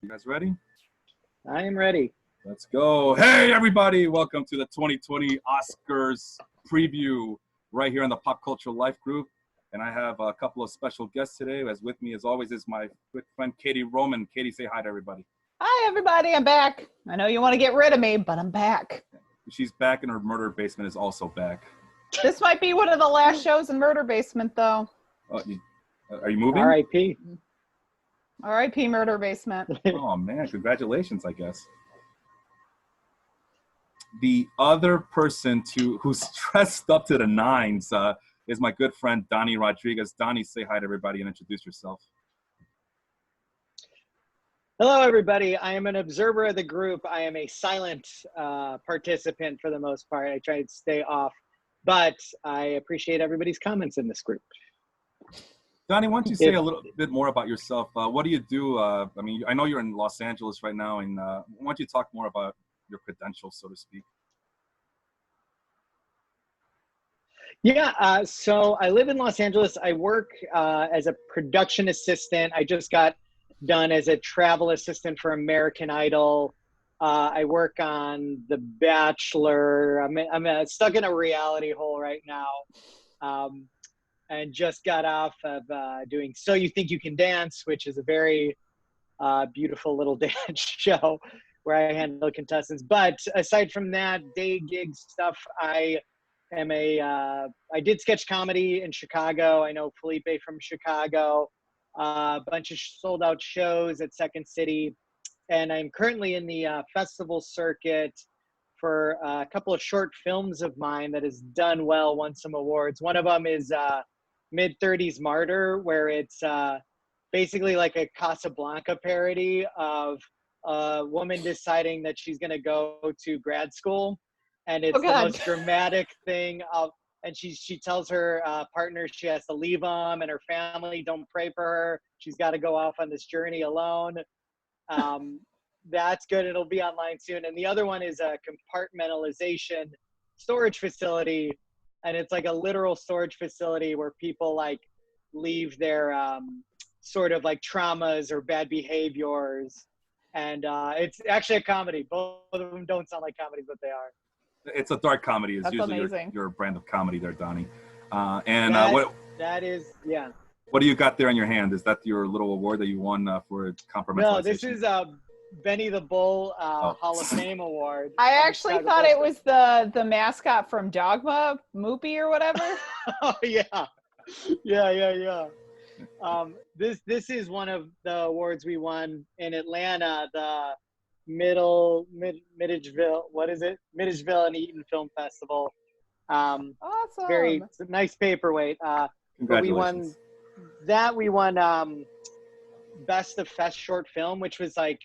You guys ready? I am ready. Let's go. Hey, everybody. Welcome to the 2020 Oscars preview right here on the Pop Culture Life Group. And I have a couple of special guests today. As with me, as always, is my good friend, Katie Roman. Katie, say hi to everybody. Hi, everybody. I'm back. I know you want to get rid of me, but I'm back. She's back, and her murder basement is also back. This might be one of the last shows in Murder Basement, though. Are you moving? R.I.P. R.I.P. Murder Basement. Oh, man. Congratulations, I guess. The other person who's dressed up to the nines is my good friend, Donny Rodriguez. Donny, say hi to everybody and introduce yourself. Hello, everybody. I am an observer of the group. I am a silent participant for the most part. I try to stay off, but I appreciate everybody's comments in this group. Donny, why don't you say a little bit more about yourself? What do you do? I mean, I know you're in Los Angeles right now, and why don't you talk more about your credentials, so to speak? Yeah, so I live in Los Angeles. I work as a production assistant. I just got done as a travel assistant for American Idol. I work on The Bachelor. I'm stuck in a reality hole right now. And just got off of doing So You Think You Can Dance, which is a very beautiful little dance show where I handle contestants. But aside from that, day gig stuff, I did sketch comedy in Chicago. I know Felipe from Chicago, a bunch of sold out shows at Second City. And I'm currently in the festival circuit for a couple of short films of mine that has done well, won some awards. One of them is Mid-30s Martyr, where it's basically like a Casablanca parody of a woman deciding that she's going to go to grad school. And it's the most dramatic thing and she tells her partner she has to leave them, and her family don't pray for her. She's got to go off on this journey alone. That's good. It'll be online soon. And the other one is a compartmentalization storage facility. And it's like a literal storage facility where people like leave their sort of like traumas or bad behaviors. And it's actually a comedy. Both of them don't sound like comedies, but they are. It's a dark comedy. It's That's usually amazing. your brand of comedy there, Donny. That is. What do you got there on your hand? Is that your little award that you won for compromisation? No, this is Benny the Bull Hall of Fame award. I actually thought it was the mascot from Dogma, Moopy or whatever. Oh yeah. This is one of the awards we won in Atlanta, the Middageville. What is it? Middageville and Eaton Film Festival. Awesome. It's a nice paperweight. But we won Best of Fest short film, which was like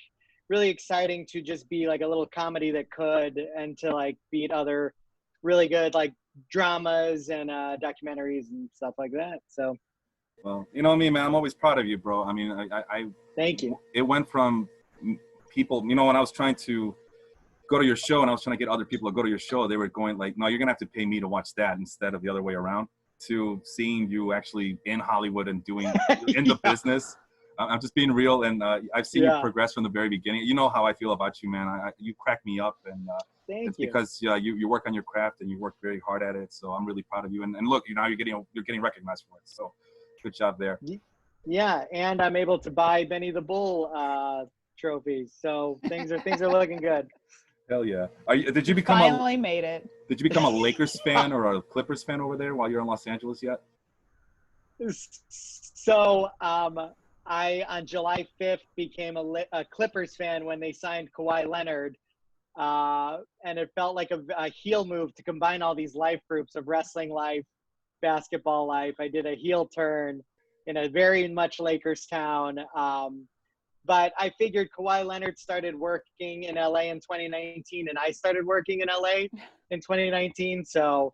really exciting to just be like a little comedy that could, and to like beat other really good like dramas and documentaries and stuff like that. So, well, you know me, man. I'm always proud of you, bro. I mean, I thank you. It went from people, you know, when I was trying to go to your show and I was trying to get other people to go to your show, they were going like, no, you're gonna have to pay me to watch that instead of the other way around. To seeing you actually in Hollywood and doing in the business. I'm just being real, and I've seen you progress from the very beginning. You know how I feel about you, man. You crack me up, and it's because you work on your craft and you work very hard at it. So I'm really proud of you. And look, you know, you're getting recognized for it. So good job there. Yeah, and I'm able to buy Benny the Bull trophies. So things are looking good. Hell yeah! Did you become finally made it? Did you become a Lakers fan or a Clippers fan over there while you're in Los Angeles yet? So I, on July 5th, became a Clippers fan when they signed Kawhi Leonard. And it felt like a heel move to combine all these life groups of wrestling life, basketball life. I did a heel turn in a very much Lakers town. But I figured Kawhi Leonard started working in LA in 2019, and I started working in LA in 2019. So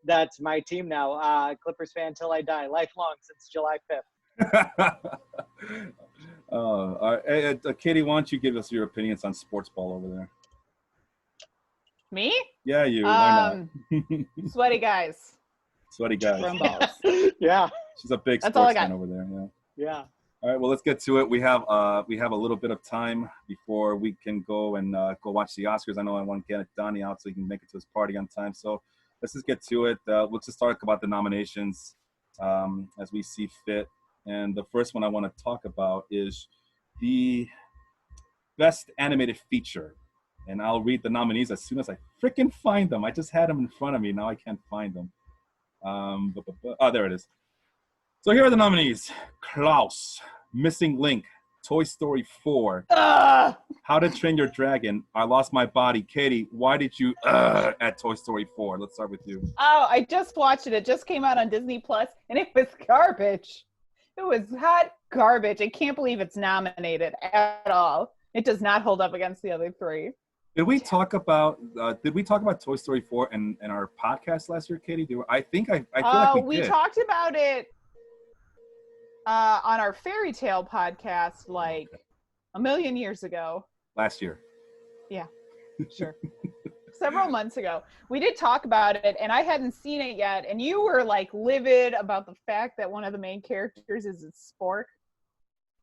that's my team now. Clippers fan till I die, lifelong since July 5th. All right. Katie, why don't you give us your opinions on sports ball over there? Me? Yeah, you. Why not? Sweaty guys. Sweaty guys. Run balls. Yeah. She's a big sports fan over there. Yeah. Yeah. All right, well, let's get to it. We have a little bit of time before we can go and go watch the Oscars. I know I want to get Donny out so he can make it to his party on time. So let's just get to it. Let's just talk about the nominations as we see fit. And the first one I want to talk about is the Best Animated Feature. And I'll read the nominees as soon as I freaking find them. I just had them in front of me. Now I can't find them. Oh, there it is. So here are the nominees. Klaus, Missing Link, Toy Story 4, How to Train Your Dragon, I Lost My Body. Katie, why did you at Toy Story 4? Let's start with you. Oh, I just watched it. It just came out on Disney Plus, and it was garbage. It was hot garbage. I can't believe it's nominated at all. It does not hold up against the other three. Did we talk about Toy Story 4 in our podcast last year, Katie? I feel like we did. Talked about it on our fairy tale podcast like a million years ago. Last year. Yeah, sure. Several months ago. We did talk about it, and I hadn't seen it yet, and you were like livid about the fact that one of the main characters is a spork.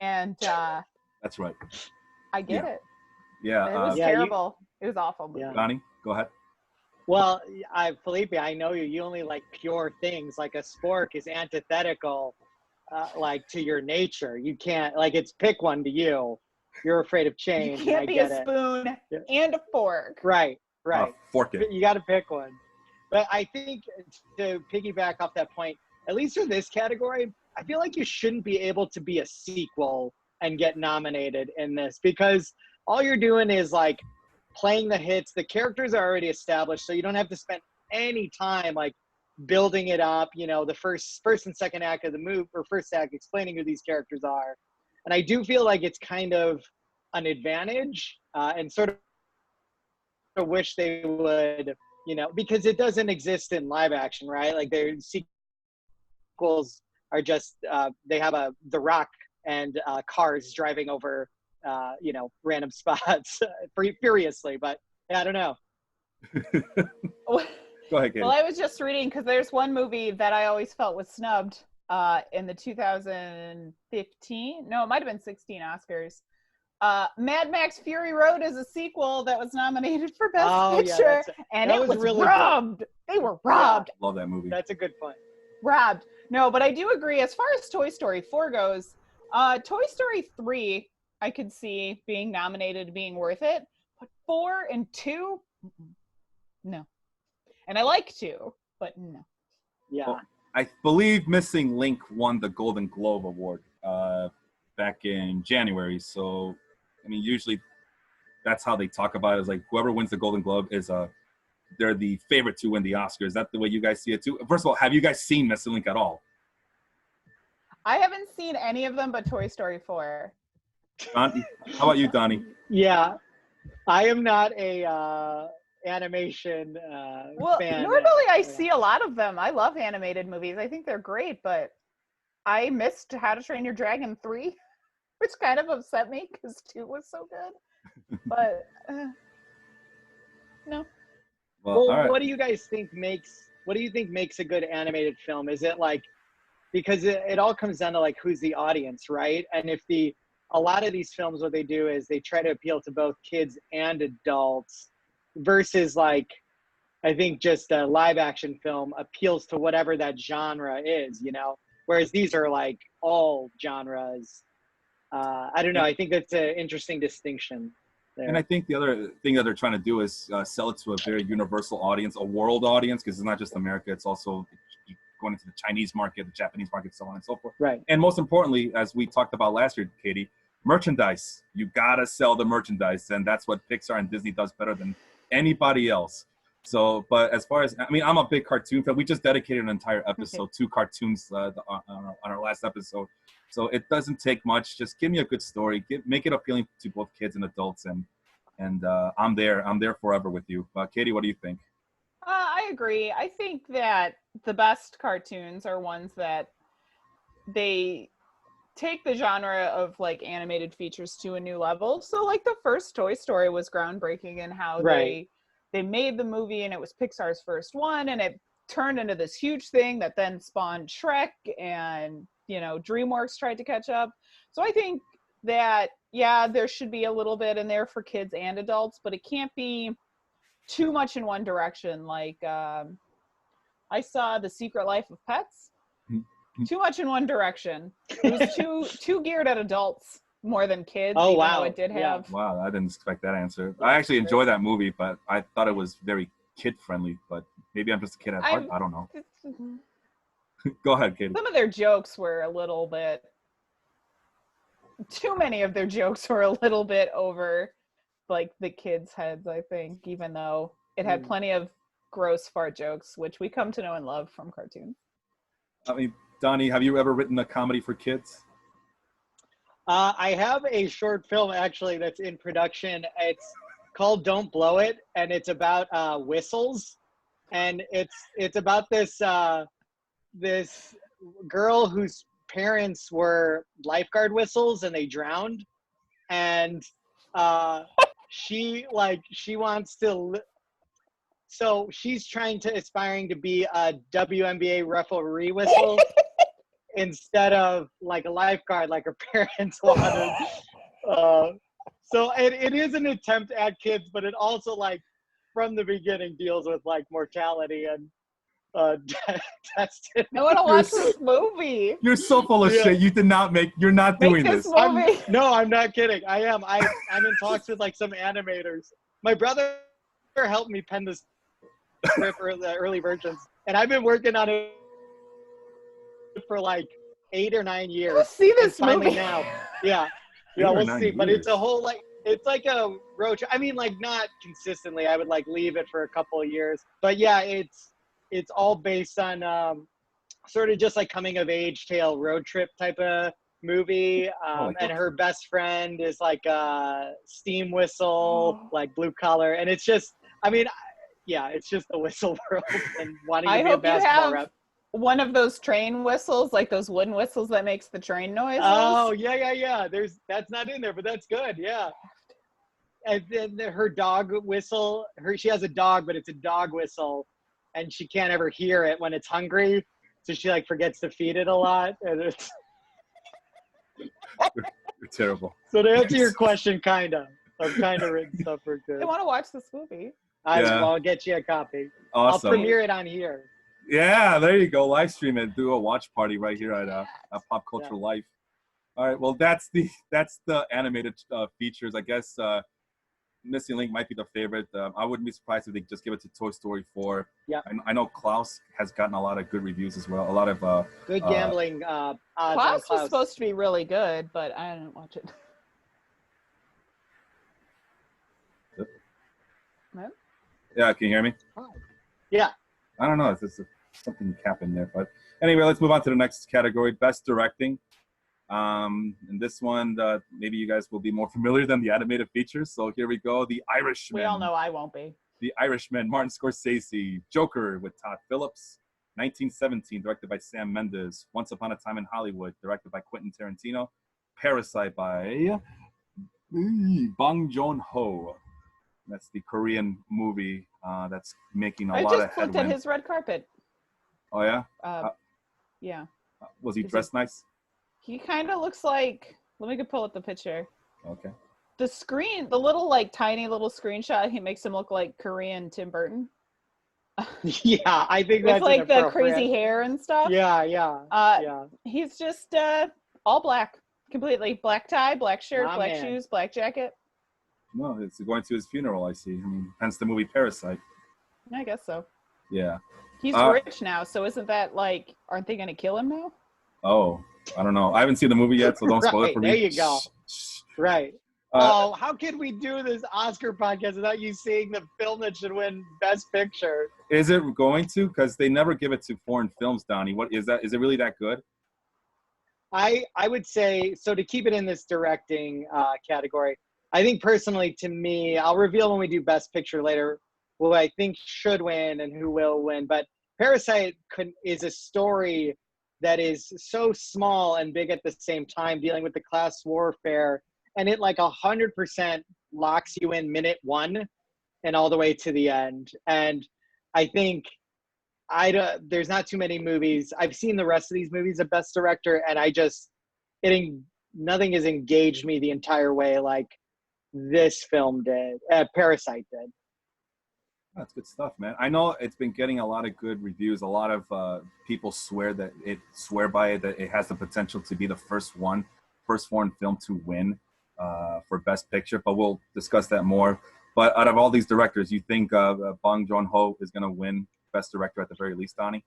And that's right. I get it. Yeah. It was terrible. It was awful. Yeah. Donny, go ahead. Well, Felipe, I know you. You only like pure things. Like a spork is antithetical, like to your nature. You can't it's pick one to you. You're afraid of change. You can't be a spoon and a fork. Right. Fork it. You got to pick one. But I think to piggyback off that point, at least for this category, I feel like you shouldn't be able to be a sequel and get nominated in this, because all you're doing is like playing the hits. The characters are already established, so you don't have to spend any time like building it up, the first and second act of the movie, or first act explaining who these characters are. And I do feel like it's kind of an advantage, and sort of wish they would, because it doesn't exist in live action, right? Like their sequels are just they have The Rock and cars driving over random spots furiously. But yeah, I don't know. Go ahead, Katie. Well, I was just reading, because there's one movie that I always felt was snubbed in the 2015, no, it might have been 16 Oscars. Mad Max Fury Road is a sequel that was nominated for Best Picture, and it was really robbed. Good. They were robbed. Love that movie. That's a good point. Robbed. No, but I do agree. As far as Toy Story 4 goes, Toy Story 3, I could see being nominated, being worth it. But 4 and 2, no. And I like 2, but no. Yeah. Well, I believe Missing Link won the Golden Globe Award back in January. So, I mean, usually that's how they talk about it. Is like whoever wins the Golden Globe is they're the favorite to win the Oscar. Is that the way you guys see it too? First of all, have you guys seen Missing Link at all? I haven't seen any of them but Toy Story 4. How about you, Donny? Yeah, I am not a animation fan. Normally I see a lot of them. I love animated movies. I think they're great, but I missed How to Train Your Dragon 3, which kind of upset me because 2 was so good. But no. Well, right. What do you guys think makes a good animated film? Is it like, because it all comes down to like who's the audience, right? And if a lot of these films, what they do is they try to appeal to both kids and adults, versus like, I think just a live action film appeals to whatever that genre is, whereas these are like all genres. I don't know. I think that's an interesting distinction there. And I think the other thing that they're trying to do is sell it to a very universal audience, a world audience, because it's not just America, it's also going into the Chinese market, the Japanese market, so on and so forth. Right. And most importantly, as we talked about last year, Katie, merchandise. You gotta sell the merchandise, and that's what Pixar and Disney does better than anybody else. So, but as far as, I mean, I'm a big cartoon fan. We just dedicated an entire episode to cartoons on our last episode. So it doesn't take much. Just give me a good story. Make it appealing to both kids and adults, and I'm there. I'm there forever with you. Katie, what do you think? I agree. I think that the best cartoons are ones that they take the genre of like animated features to a new level. So like the first Toy Story was groundbreaking in how they made the movie, and it was Pixar's first one, and it turned into this huge thing that then spawned Shrek and DreamWorks tried to catch up. So I think that, yeah, there should be a little bit in there for kids and adults, but it can't be too much in one direction. Like I saw The Secret Life of Pets. Too much in one direction. It was too geared at adults more than kids. Oh, even wow. though it did have. Wow, I didn't expect that answer. I actually enjoy that movie, but I thought it was very kid friendly. But maybe I'm just a kid at heart. I don't know. Go ahead, Katie. Some of their jokes were a little bit. Too many of their jokes were a little bit over, like the kids' heads. I think, even though it had plenty of gross fart jokes, which we come to know and love from cartoons. I mean, Donny, have you ever written a comedy for kids? I have a short film actually that's in production. It's called Don't Blow It, and it's about whistles, and it's about this this girl whose parents were lifeguard whistles and they drowned, and she wants to. So she's aspiring to be a WNBA referee whistle instead of like a lifeguard like her parents wanted. So it is an attempt at kids, but it also like from the beginning deals with like mortality and destiny. I want to watch this movie. You're so full of shit. You're not doing this. I'm not kidding. I am. I'm in talks with like some animators. My brother helped me pen this script for the early versions, and I've been working on it for like 8 or 9 years. Let's see this movie now. Yeah, we'll see. But it's a whole it's like a road trip. I mean, like not consistently. I would like leave it for a couple of years, but yeah, it's all based on sort of just like coming of age tale road trip type of movie. And her best friend is like a steam whistle, like blue collar, and it's just, I mean, yeah, it's just the whistle world and wanting to be a basketball rep. One of those train whistles, like those wooden whistles that makes the train noise. Oh, yeah. That's not in there, but that's good. Yeah. And then her dog whistle, she has a dog, but it's a dog whistle, and she can't ever hear it when it's hungry. So she like forgets to feed it a lot. And it's You're terrible. So to answer your question, I've kind of written stuff for kids. I want to watch this movie. I'll get you a copy. Awesome. I'll premiere it on here. Yeah, there you go. Live stream it. Do a watch party right here at Pop Culture Life. All right. Well, that's the animated features. I guess Missing Link might be the favorite. I wouldn't be surprised if they just give it to Toy Story 4. Yeah. I know Klaus has gotten a lot of good reviews as well. A lot of good gambling. Klaus was supposed to be really good, but I didn't watch it. No? Yeah, can you hear me? Yeah. I don't know. It's just something happened there. But anyway, let's move on to the next category, Best Directing. And this one, maybe you guys will be more familiar than the animated features. So here we go. The Irishman. We all know I won't be. The Irishman, Martin Scorsese. Joker with Todd Phillips. 1917, directed by Sam Mendes. Once Upon a Time in Hollywood, directed by Quentin Tarantino. Parasite by Bong Joon-ho. That's the Korean movie that's making a lot of headway. I just looked at his red carpet. Oh, yeah? Yeah. Was he dressed nice? He kind of looks like, let me go pull up the picture. Okay. The screen, the little like tiny little screenshot, he makes him look like Korean Tim Burton. Yeah, I think that's with like the crazy hair and stuff. Yeah. He's just all black, completely black tie, black shirt, black shoes, black jacket. No, it's going to his funeral, I see. I mean, hence the movie Parasite. I guess so. Yeah. He's rich now, so isn't that like, aren't they going to kill him now? Oh, I don't know. I haven't seen the movie yet, so don't spoil it for me. There you go. Right. How could we do this Oscar podcast without you seeing the film that should win Best Picture? Is it going to? Because they never give it to foreign films, Donnie. What is that? Is it really that good? I would say, so to keep it in this directing category, I think personally to me, I'll reveal when we do Best Picture later who I think should win and who will win. But Parasite is a story that is so small and big at the same time, dealing with the class warfare. And it like 100% locks you in minute one and all the way to the end. And I think I don't. There's not too many movies. I've seen the rest of these movies of Best Director, and nothing has engaged me the entire way like this film did. Parasite did. That's good stuff, man. I know it's been getting a lot of good reviews. A lot of people swear by it, that it has the potential to be the first foreign film to win for Best Picture. But we'll discuss that more. But out of all these directors, you think Bong Joon-ho is going to win Best Director at the very least, Donnie?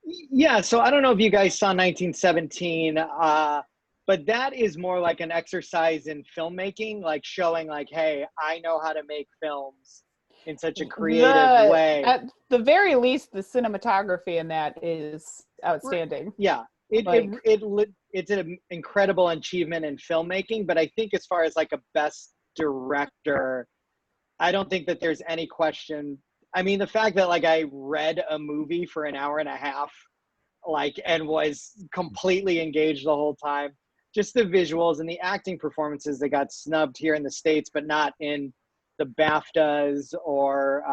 Yeah. So I don't know if you guys saw 1917, but that is more like an exercise in filmmaking, like showing like, hey, I know how to make films in such a creative way. At the very least, the cinematography in that is outstanding. Yeah, it's an incredible achievement in filmmaking. But I think as far as like a best director, I don't think that there's any question. I mean, the fact that like I read a movie for an hour and a half, like, and was completely engaged the whole time. Just the visuals and the acting performances that got snubbed here in the States, but not in the BAFTAs or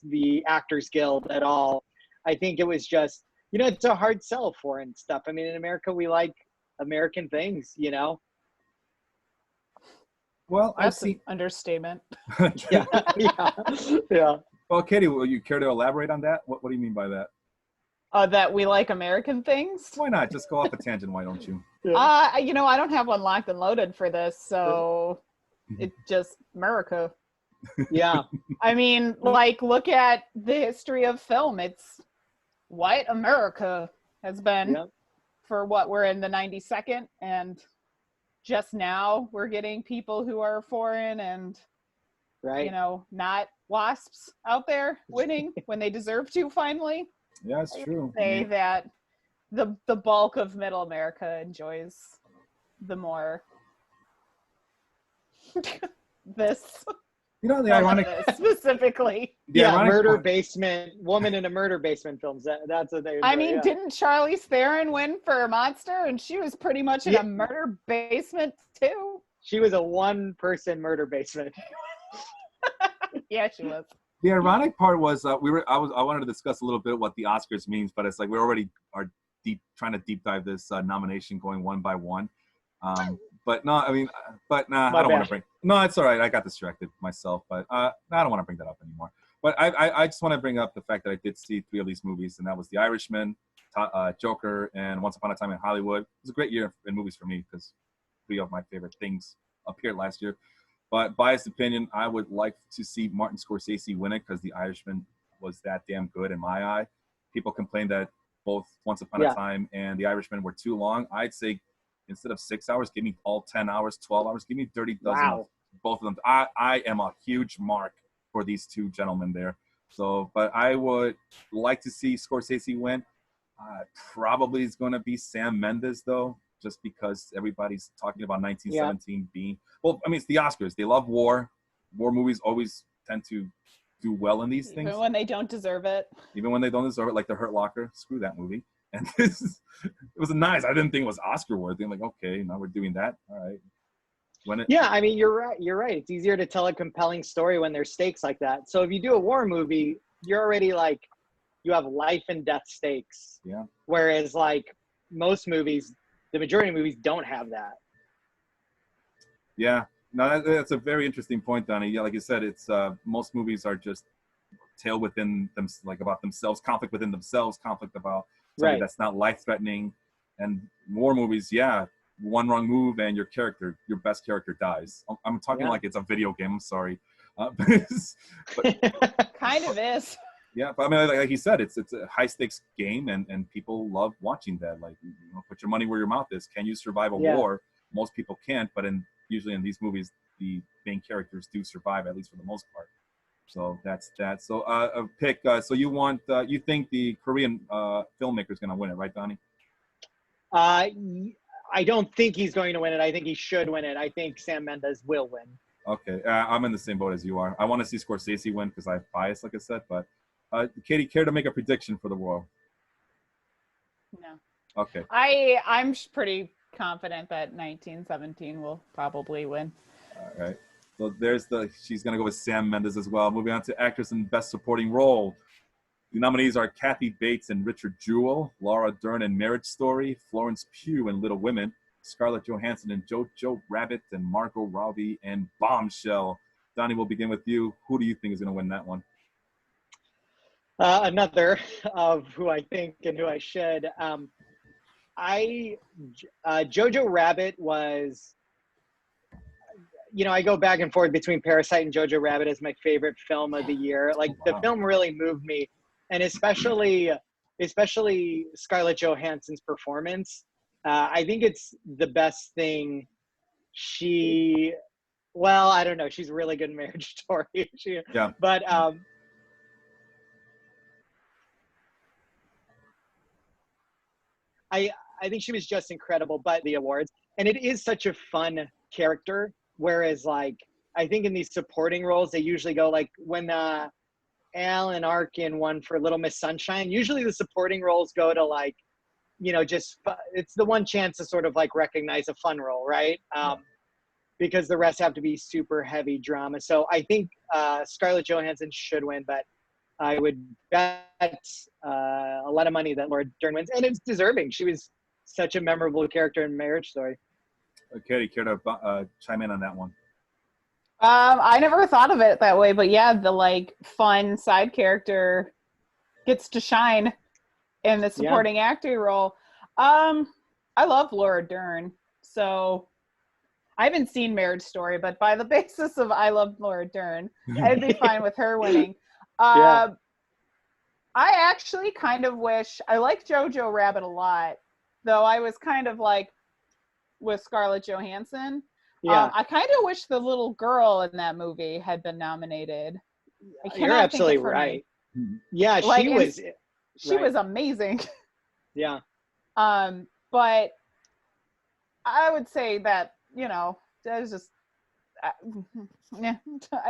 the Actors Guild at all. I think it was just, it's a hard sell foreign stuff. I mean, in America, we like American things, Well, that's an understatement. Yeah. Well, Katie, will you care to elaborate on that? What do you mean by that? That we like American things? Why not? Just go off a tangent, why don't you? I don't have one locked and loaded for this, so it's just America. Yeah. I mean, like, look at the history of film. It's white America has been for what, we're in the 92nd, and just now we're getting people who are foreign and, not WASPs out there winning when they deserve to finally. Yeah, it's true. Say that the bulk of middle America enjoys the more this. The ironic specifically. Murder basement, woman in a murder basement films. That's what they enjoy, I mean, didn't Charlize Theron win for Monster? And she was pretty much in a murder basement too. She was a one-person murder basement. Yeah, she was. The ironic part was I wanted to discuss a little bit what the Oscars means, but it's like we already are trying to deep dive this nomination going one by one. But no, I mean, I don't want to bring. No, it's all right. I got distracted myself, but I don't want to bring that up anymore. But I just want to bring up the fact that I did see 3 of these movies, and that was The Irishman, Joker, and Once Upon a Time in Hollywood. It was a great year in movies for me because 3 of my favorite things appeared last year. But biased opinion, I would like to see Martin Scorsese win it because The Irishman was that damn good in my eye. People complained that both Once Upon a Time and The Irishman were too long. I'd say instead of 6 hours, give me all 10 hours, 12 hours. Give me 30 dozen of both of them. I am a huge mark for these two gentlemen there. So, but I would like to see Scorsese win. Probably is going to be Sam Mendes, though, just because everybody's talking about 1917 being... Well, I mean, it's the Oscars. They love war. War movies always tend to do well in these things. Even when they don't deserve it. Even when they don't deserve it, like The Hurt Locker. Screw that movie. And it was nice. I didn't think it was Oscar worthy. I'm like, okay, now we're doing that. All right. I mean, you're right. It's easier to tell a compelling story when there's stakes like that. So if you do a war movie, you're already like, you have life and death stakes. Yeah. Whereas like most movies, the majority of movies don't have that. Yeah. No, that's a very interesting point, Donny. Yeah, like you said, it's most movies are just tale within them, like about themselves, conflict within themselves, conflict about something that's not life-threatening. And war movies, one wrong move and your best character dies. I'm talking like it's a video game. I'm sorry. But kind of is. Yeah, but I mean, like you said, it's a high-stakes game, and people love watching that. Like, put your money where your mouth is. Can you survive a war? Most people can't, but usually in these movies, the main characters do survive, at least for the most part. So that's that. So a pick. So you think the Korean filmmaker is going to win it, right, Donnie? I don't think he's going to win it. I think he should win it. I think Sam Mendes will win. Okay, I'm in the same boat as you are. I want to see Scorsese win because I have bias, like I said. But Katie, care to make a prediction for the world? No. Okay. I'm pretty confident that 1917 will probably win. All right. So she's going to go with Sam Mendes as well. Moving on to actress in Best Supporting Role. The nominees are Kathy Bates and Richard Jewell, Laura Dern in Marriage Story, Florence Pugh in Little Women, Scarlett Johansson in Jojo Rabbit, and Margot Robbie in Bombshell. Donnie, we'll begin with you. Who do you think is going to win that one? Another of who I think and who I should. Jojo Rabbit was, I go back and forth between Parasite and Jojo Rabbit as my favorite film of the year. Like, the film really moved me, and especially Scarlett Johansson's performance. I think it's the best thing I don't know. She's really good in Marriage Story. But I think she was just incredible, but the awards. And it is such a fun character. Whereas, like, I think in these supporting roles, they usually go, like, when Alan Arkin won for Little Miss Sunshine, usually the supporting roles go to, like, it's the one chance to sort of, like, recognize a fun role, right? Because the rest have to be super heavy drama. So I think Scarlett Johansson should win, but I would bet a lot of money that Laura Dern wins, and it's deserving. She was such a memorable character in Marriage Story. Katie, care to chime in on that one? I never thought of it that way, but yeah, the like fun side character gets to shine in the supporting acting role. I love Laura Dern, so I haven't seen Marriage Story, but by the basis of I love Laura Dern, I'd be fine with her winning. I actually kind of wish, I like Jojo Rabbit a lot, though I was kind of like with Scarlett Johansson. I kind of wish the little girl in that movie had been nominated. You're absolutely right. Yeah, like, she was amazing. Yeah. But I would say that, that is just, I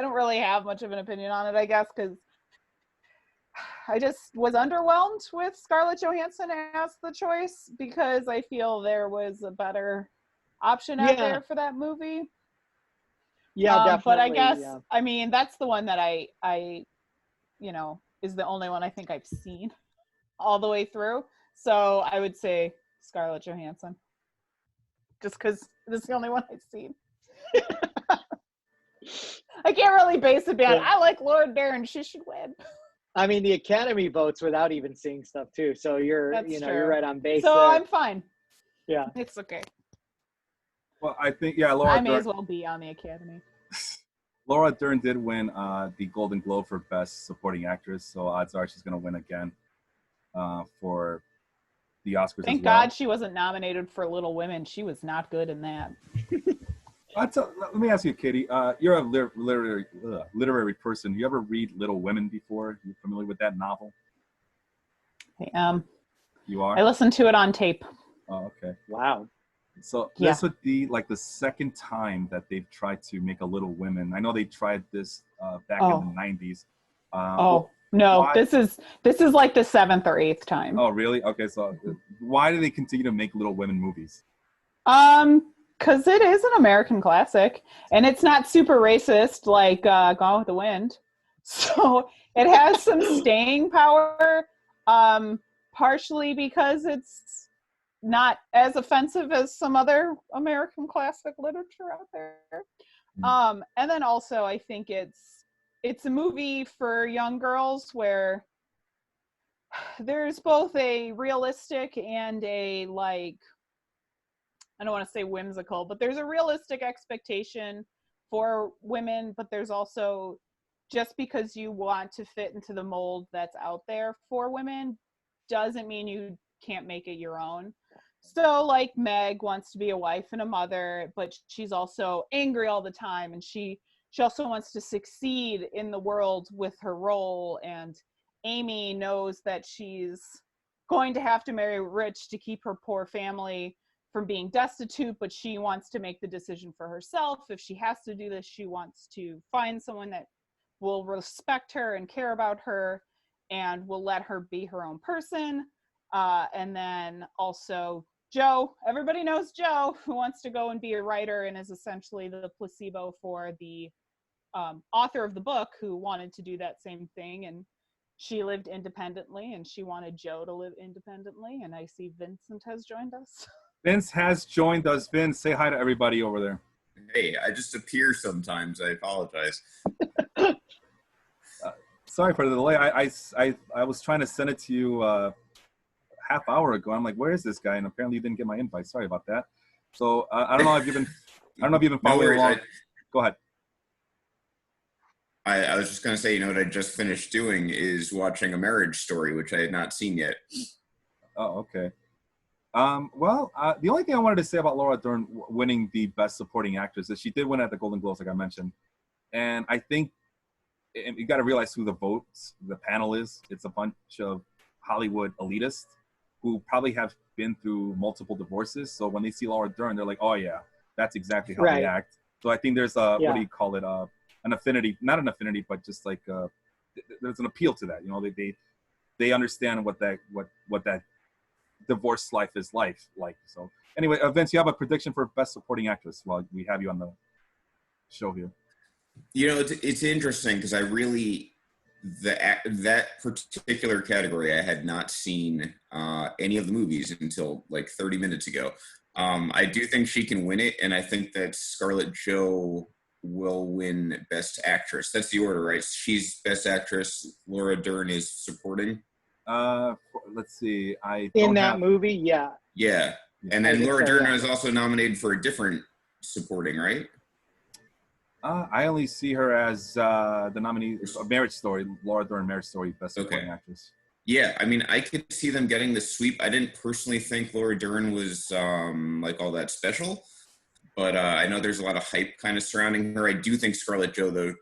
don't really have much of an opinion on it, I guess, because I just was underwhelmed with Scarlett Johansson as the choice, because I feel there was a better option out there for that movie. Yeah, definitely. But I guess, I mean, that's the one that I is the only one I think I've seen all the way through. So I would say Scarlett Johansson, just because this is the only one I've seen. I can't really base it on, I like Laura Dern, she should win. I mean, the Academy votes without even seeing stuff too. So you're right on base. So there. I'm fine. Yeah. It's okay. Well, I think, Laura I may as well be on the Academy. Laura Dern did win the Golden Globe for Best Supporting Actress, so odds are she's going to win again for the Oscars. Thank God she wasn't nominated for Little Women. She was not good in that. Let me ask you, Katie. You're a literary person. You ever read Little Women before? You familiar with that novel? I am. You are? I listened to it on tape. Oh, okay. Wow. So this would be like the second time that they've tried to make a Little Women. I know they tried this back in the 90s. No, this is like the 7th or 8th time. Oh, really? Okay, so why do they continue to make Little Women movies? Because it is an American classic, and it's not super racist like Gone with the Wind. So it has some staying power, partially because it's not as offensive as some other American classic literature out there. And then also I think it's a movie for young girls where there's both a realistic and a, like, I don't want to say whimsical, but there's a realistic expectation for women, but there's also, just because you want to fit into the mold that's out there for women doesn't mean you can't make it your own. So, like, Meg wants to be a wife and a mother, but she's also angry all the time, and she also wants to succeed in the world with her role, and Amy knows that she's going to have to marry rich to keep her poor family from being destitute, but she wants to make the decision for herself. If she has to do this, she wants to find someone that will respect her and care about her and will let her be her own person. And then also Joe, everybody knows Joe, who wants to go and be a writer and is essentially the placebo for the author of the book, who wanted to do that same thing. And she lived independently and she wanted Joe to live independently. And I see Vincent has joined us. Vince has joined us. Vince, say hi to everybody over there. Hey, I just appear sometimes. I apologize. Sorry for the delay. I was trying to send it to you half hour ago. I'm like, where is this guy? And apparently you didn't get my invite. Sorry about that. So I don't know if you've been following along. Go ahead. I was just going to say, what I just finished doing is watching A Marriage Story, which I had not seen yet. Oh, okay. The only thing I wanted to say about Laura Dern winning the Best Supporting Actress is she did win at the Golden Globes, like I mentioned. And I think you got to realize who the panel is. It's a bunch of Hollywood elitists who probably have been through multiple divorces. So when they see Laura Dern, they're like, oh, yeah, that's exactly how they act. So I think there's what do you call it? An affinity, not an affinity, but just like there's an appeal to that. They understand what that divorce life is like. So anyway, Vince, you have a prediction for Best Supporting Actress while we have you on the show here. It's interesting because I really that particular category I had not seen any of the movies until like 30 minutes ago. I do think she can win it, and I think that Scarlett Jo will win Best Actress. That's the order, right? She's Best Actress. Laura Dern is supporting. Let's see. Movie, yeah. Yeah, and then Laura Dern is also nominated for a different supporting, right? I only see her as the nominee. Marriage Story. Laura Dern, Marriage Story, Best Supporting Actress. Yeah, I mean, I could see them getting the sweep. I didn't personally think Laura Dern was like all that special. But I know there's a lot of hype kind of surrounding her. I do think Scarlett Jo, though,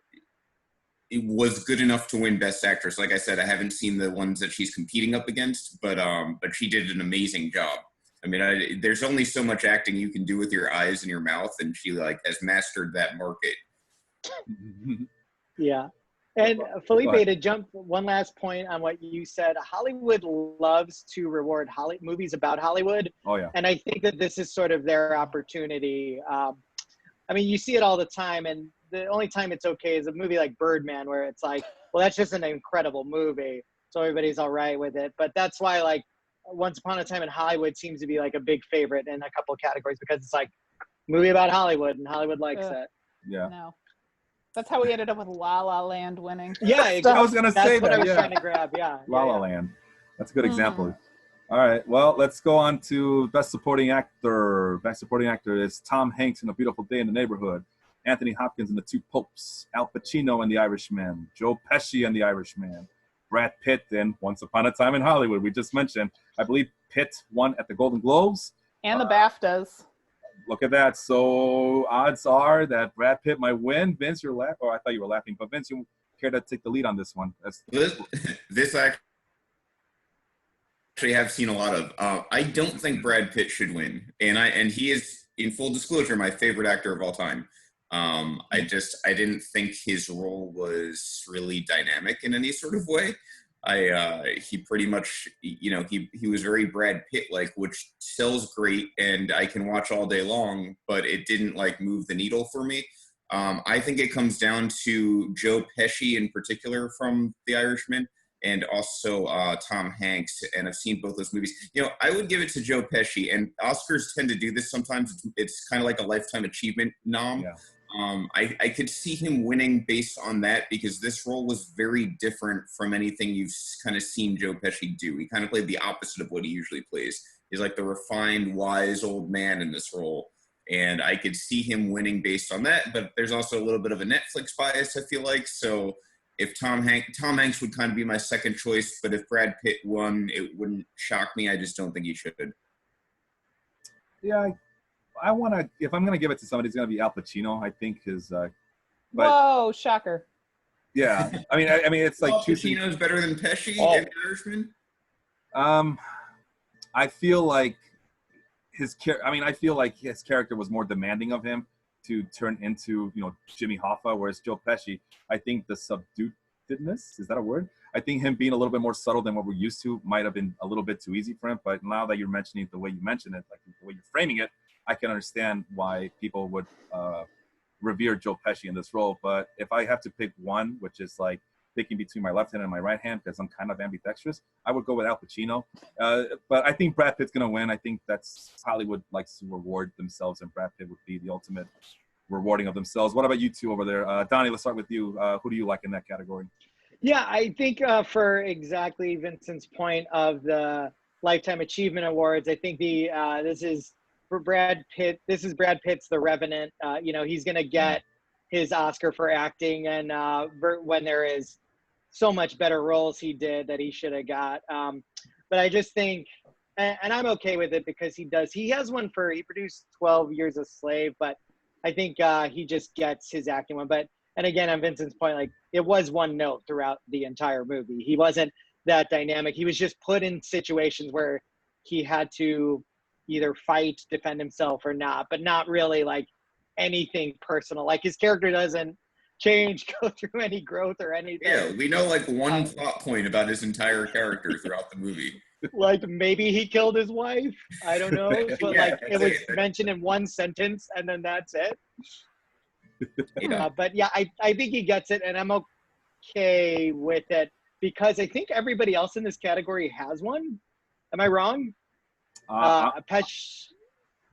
it was good enough to win Best Actress. Like I said, I haven't seen the ones that she's competing up against, but she did an amazing job. I mean, there's only so much acting you can do with your eyes and your mouth, and she has mastered that market. Yeah. And Felipe, to jump one last point on what you said, Hollywood loves to reward movies about Hollywood. Oh, yeah. And I think that this is sort of their opportunity. I mean, you see it all the time, and the only time it's okay is a movie like Birdman, where it's like, well, that's just an incredible movie, so everybody's all right with it. But that's why, Once Upon a Time in Hollywood seems to be a big favorite in a couple of categories, because it's movie about Hollywood, and Hollywood likes it. Yeah. No. That's how we ended up with La La Land winning. Yeah, exactly. I was going to say that. That's what I was trying to grab, yeah. La La Land. That's a good example. All right, well, let's go on to Best Supporting Actor. Best Supporting Actor is Tom Hanks in A Beautiful Day in the Neighborhood, Anthony Hopkins in The Two Popes, Al Pacino in The Irishman, Joe Pesci in The Irishman, Brad Pitt in Once Upon a Time in Hollywood. We just mentioned, I believe Pitt won at the Golden Globes. And the BAFTAs. Look at that. So odds are that Brad Pitt might win. Vince, you're laughing. Oh, I thought you were laughing. But Vince, you care to take the lead on this one? This I actually have seen a lot of. I don't think Brad Pitt should win. And he is, in full disclosure, my favorite actor of all time. I didn't think his role was really dynamic in any sort of way. He pretty much, he was very Brad Pitt-like, which sells great and I can watch all day long, but it didn't move the needle for me. I think it comes down to Joe Pesci in particular from The Irishman and also Tom Hanks. And I've seen both those movies. I would give it to Joe Pesci, and Oscars tend to do this sometimes. It's kind of like a lifetime achievement nom. Yeah. I could see him winning based on that because this role was very different from anything you've kind of seen Joe Pesci do. He kind of played the opposite of what he usually plays. He's like the refined, wise old man in this role. And I could see him winning based on that. But there's also a little bit of a Netflix bias, I feel like. So if Tom Hanks would kind of be my second choice. But if Brad Pitt won, it wouldn't shock me. I just don't think he should. Yeah, I want to. If I'm going to give it to somebody, it's going to be Al Pacino. I think his. Whoa! Shocker. Yeah, I mean, it's like Al Pacino's better than Pesci in Irishman. I feel like I feel like his character was more demanding of him to turn into, Jimmy Hoffa, whereas Joe Pesci, I think the subduedness, is that a word? I think him being a little bit more subtle than what we're used to might have been a little bit too easy for him. But now that you're mentioning it the way you mention it, the way you're framing it, I can understand why people would revere Joe Pesci in this role. But if I have to pick one, which is picking between my left hand and my right hand because I'm kind of ambidextrous, I would go with Al Pacino. But I think Brad Pitt's going to win. I think that's Hollywood likes to reward themselves, and Brad Pitt would be the ultimate rewarding of themselves. What about you two over there? Donnie, let's start with you. Who do you like in that category? Yeah, I think for exactly Vincent's point of the Lifetime Achievement Awards, I think this is for Brad Pitt. This is Brad Pitt's The Revenant. He's going to get his Oscar for acting, and when there is so much better roles he did that he should have got. But I just think, and I'm okay with it because he has one he produced 12 Years a Slave, but I think he just gets his acting one. And again, on Vincent's point, like it was one note throughout the entire movie. He wasn't that dynamic. He was just put in situations where he had to either fight, defend himself or not, but not really like anything personal. Like his character doesn't change, go through any growth or anything. Yeah, we know like one plot point about his entire character throughout the movie. Like maybe he killed his wife. I don't know. But like it was mentioned in one sentence and then that's it. Yeah. But yeah, I think he gets it, and I'm okay with it because I think everybody else in this category has one. Am I wrong? Pesci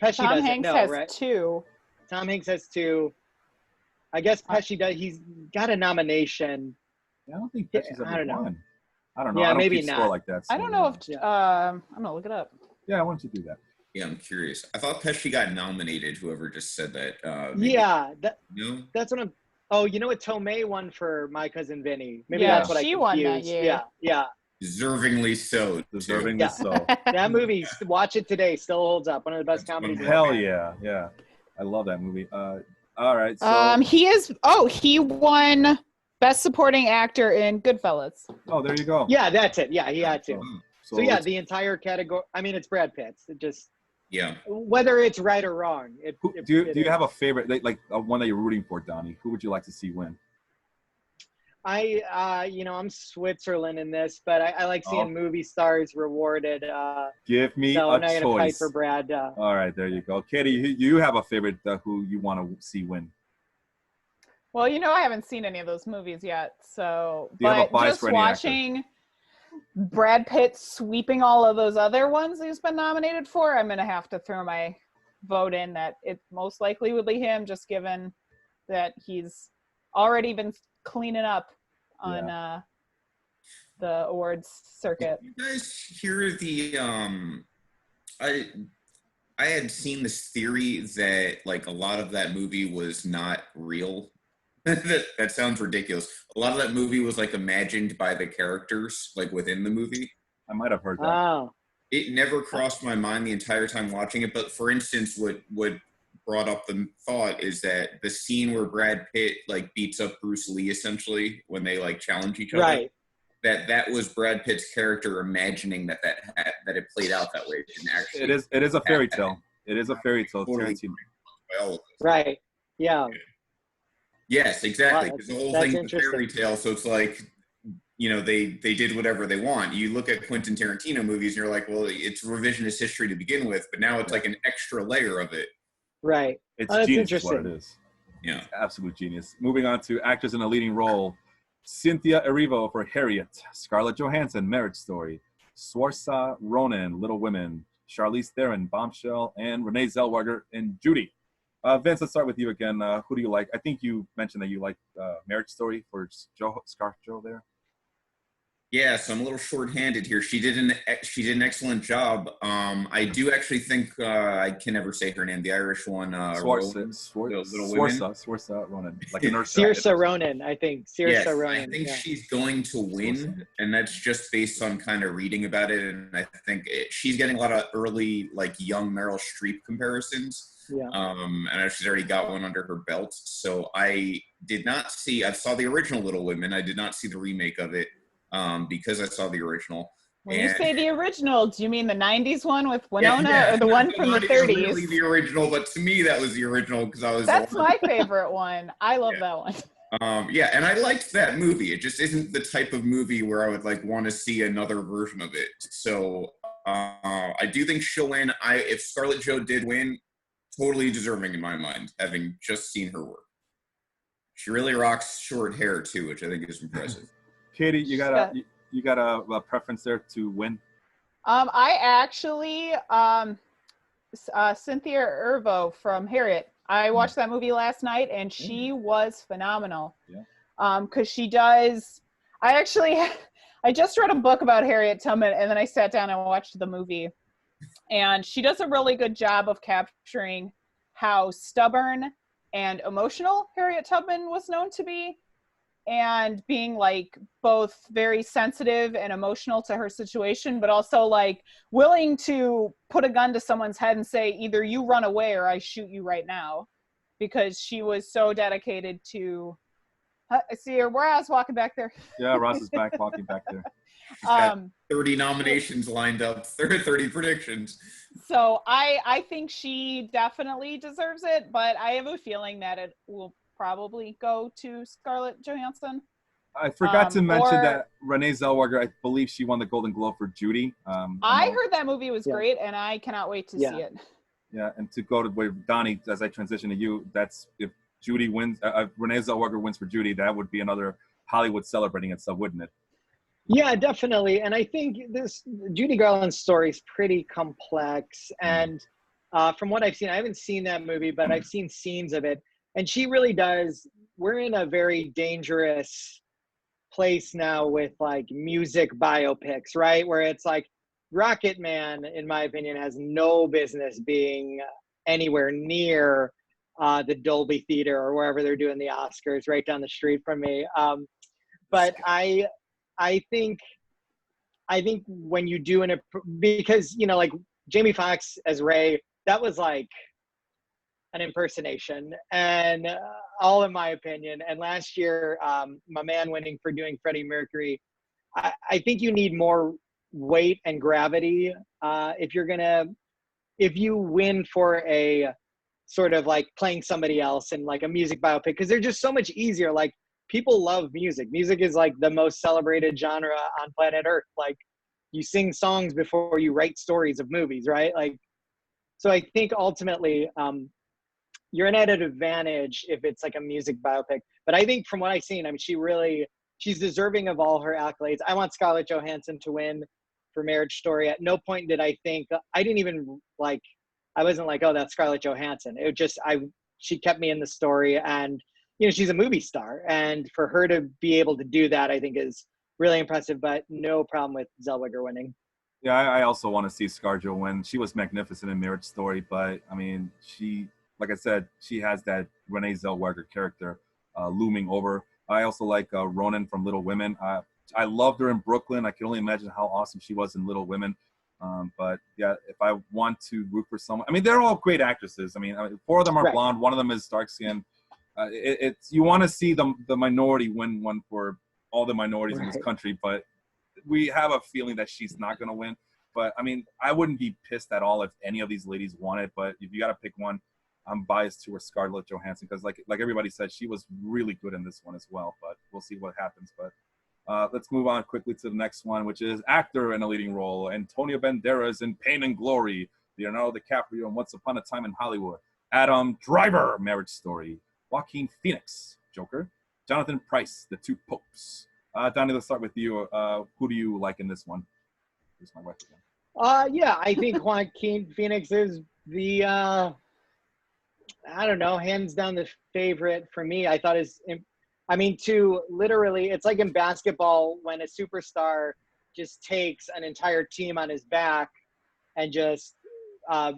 Tom doesn't. Hanks No, has right? 2. Tom Hanks has 2. I guess Pesci does. He's got a nomination. Yeah, I don't think Pesci's ever won. I don't know. Yeah, I don't maybe keep not. score like that. So, I don't know if I'm gonna look it up. Yeah, why don't you do that? Yeah, I'm curious. I thought Pesci got nominated. Whoever just said that. No, that's what I'm. Oh, you know what? Tomei won for My Cousin Vinny. Maybe that's what she I confused. won that year. Yeah. Deservingly so. Deservingly so. That movie, watch it today, still holds up. One of the best comedies. Hell yeah, yeah. I love that movie. All right. So, he won Best Supporting Actor in Goodfellas. Oh, there you go. Yeah, that's it. Yeah, he had to. So yeah, the entire category. I mean, it's Brad Pitt's. It just. Yeah. Whether it's right or wrong. Do you have a favorite, like one that you're rooting for, Donnie? Who would you like to see win? I'm Switzerland in this, but I like seeing movie stars rewarded. Give me so a I'm not gonna fight choice. for Brad. All right, there you go. Katie, you have a favorite who you want to see win? Well, I haven't seen any of those movies yet, so Do you have a bias just for any watching Brad Pitt sweeping all of those other ones he's been nominated for, I'm gonna have to throw my vote in that it most likely would be him, just given that he's already been cleaning up on the awards circuit. Did you guys hear the I had seen this theory that like a lot of that movie was not real. that sounds ridiculous. A lot of that movie was like imagined by the characters like within the movie. I might have heard that. Oh. It never crossed my mind the entire time watching it, but for instance, what brought up the thought is that the scene where Brad Pitt like beats up Bruce Lee essentially when they like challenge each other. Right. That was Brad Pitt's character imagining that it played out that way. It didn't actually. It is a fairy tale. It is a fairy tale. Right. Yeah. Yes, exactly. Wow, because the whole thing is a fairy tale, so it's like, they did whatever they want. You look at Quentin Tarantino movies, and you're like, well, it's revisionist history to begin with, but now it's like an extra layer of it. Right. It's that's genius. Interesting. What it is. Yeah. It's absolute genius. Moving on to actors in a leading role: Cynthia Erivo for Harriet, Scarlett Johansson, Marriage Story, Saoirse Ronan, Little Women, Charlize Theron, Bombshell, and Renee Zellweger in Judy. Vince, let's start with you again. Who do you like? I think you mentioned that you like Marriage Story for ScarJo there. Yeah, so I'm a little short-handed here. She did an excellent job. I do actually think I can never say her name. The Irish one, Saoirse Ronan, like a nurse. Saoirse Ronan, I think. Yes, Ronan. I think she's going to win, and that's just based on kind of reading about it. And I think she's getting a lot of early, like young Meryl Streep comparisons. Yeah. And she's already got one under her belt. So I saw the original Little Women. I did not see the remake of it. Because I saw the original. When you say the original, do you mean the 90s one with Winona or the one from the 30s? Really the original, but to me that was the original because I was. That's my favorite one. I love that one. And I liked that movie. It just isn't the type of movie where I would like want to see another version of it. So I do think she'll win. If Scarlett Jo did win, totally deserving in my mind, having just seen her work. She really rocks short hair too, which I think is impressive. Katie, you got a preference there to win? I actually Cynthia Erivo from Harriet. I watched that movie last night, and she was phenomenal. Yeah. Because she does. I just read a book about Harriet Tubman, and then I sat down and watched the movie. And she does a really good job of capturing how stubborn and emotional Harriet Tubman was known to be, and being like both very sensitive and emotional to her situation, but also like willing to put a gun to someone's head and say, either you run away or I shoot you right now, because she was so dedicated to. I see her. Ross walking back there. Yeah, Ross is back walking back there. She's got 30 nominations lined up, 30 predictions. So I think she definitely deserves it, but I have a feeling that it will probably go to Scarlett Johansson. I forgot to mention that Renee Zellweger, I believe she won the Golden Globe for Judy. I heard that movie was great, and I cannot wait to see it. Yeah, and to go to where Donny, as I transition to you, that's if Judy wins, Renee Zellweger wins for Judy, that would be another Hollywood celebrating itself, wouldn't it? Yeah, definitely. And I think this Judy Garland's story is pretty complex. And from what I've seen, I haven't seen that movie, but I've seen scenes of it. And she really does. We're in a very dangerous place now with like music biopics, right? Where it's like Rocket Man, in my opinion, has no business being anywhere near the Dolby Theater or wherever they're doing the Oscars, right down the street from me. But I think when you do because like Jamie Foxx as Ray, that was like an impersonation, and all in my opinion. And last year, my man winning for doing Freddie Mercury, I think you need more weight and gravity if you win for a sort of like playing somebody else in like a music biopic, because they're just so much easier. Like, people love music. Music is like the most celebrated genre on planet Earth. Like, you sing songs before you write stories of movies, right? Like, so I think ultimately you're an added advantage if it's like a music biopic. But I think from what I've seen, I mean, she's deserving of all her accolades. I want Scarlett Johansson to win for Marriage Story. At no point did I think, I wasn't like, oh, that's Scarlett Johansson. It just, she kept me in the story, and she's a movie star, and for her to be able to do that, I think is really impressive, but no problem with Zellweger winning. Yeah, I also want to see ScarJo win. She was magnificent in Marriage Story, but I mean, like I said, she has that Renee Zellweger character looming over. I also like Ronan from Little Women. I loved her in Brooklyn. I can only imagine how awesome she was in Little Women. But yeah, if I want to root for someone, I mean, they're all great actresses. I mean, 4 of them are blonde. One of them is dark skinned. You want to see the minority win one for all the minorities in this country, but we have a feeling that she's not going to win. But I mean, I wouldn't be pissed at all if any of these ladies won it. But if you got to pick one, I'm biased towards Scarlett Johansson, because like everybody said, she was really good in this one as well. But we'll see what happens. But let's move on quickly to the next one, which is actor in a leading role. Antonio Banderas in Pain and Glory. Leonardo DiCaprio in Once Upon a Time in Hollywood. Adam Driver, Marriage Story. Joaquin Phoenix, Joker. Jonathan Pryce, The Two Popes. Donny, let's start with you. Who do you like in this one? Here's my wife again. Yeah, I think Joaquin Phoenix is the, I don't know, hands down the favorite for me. I thought it's like in basketball when a superstar just takes an entire team on his back and just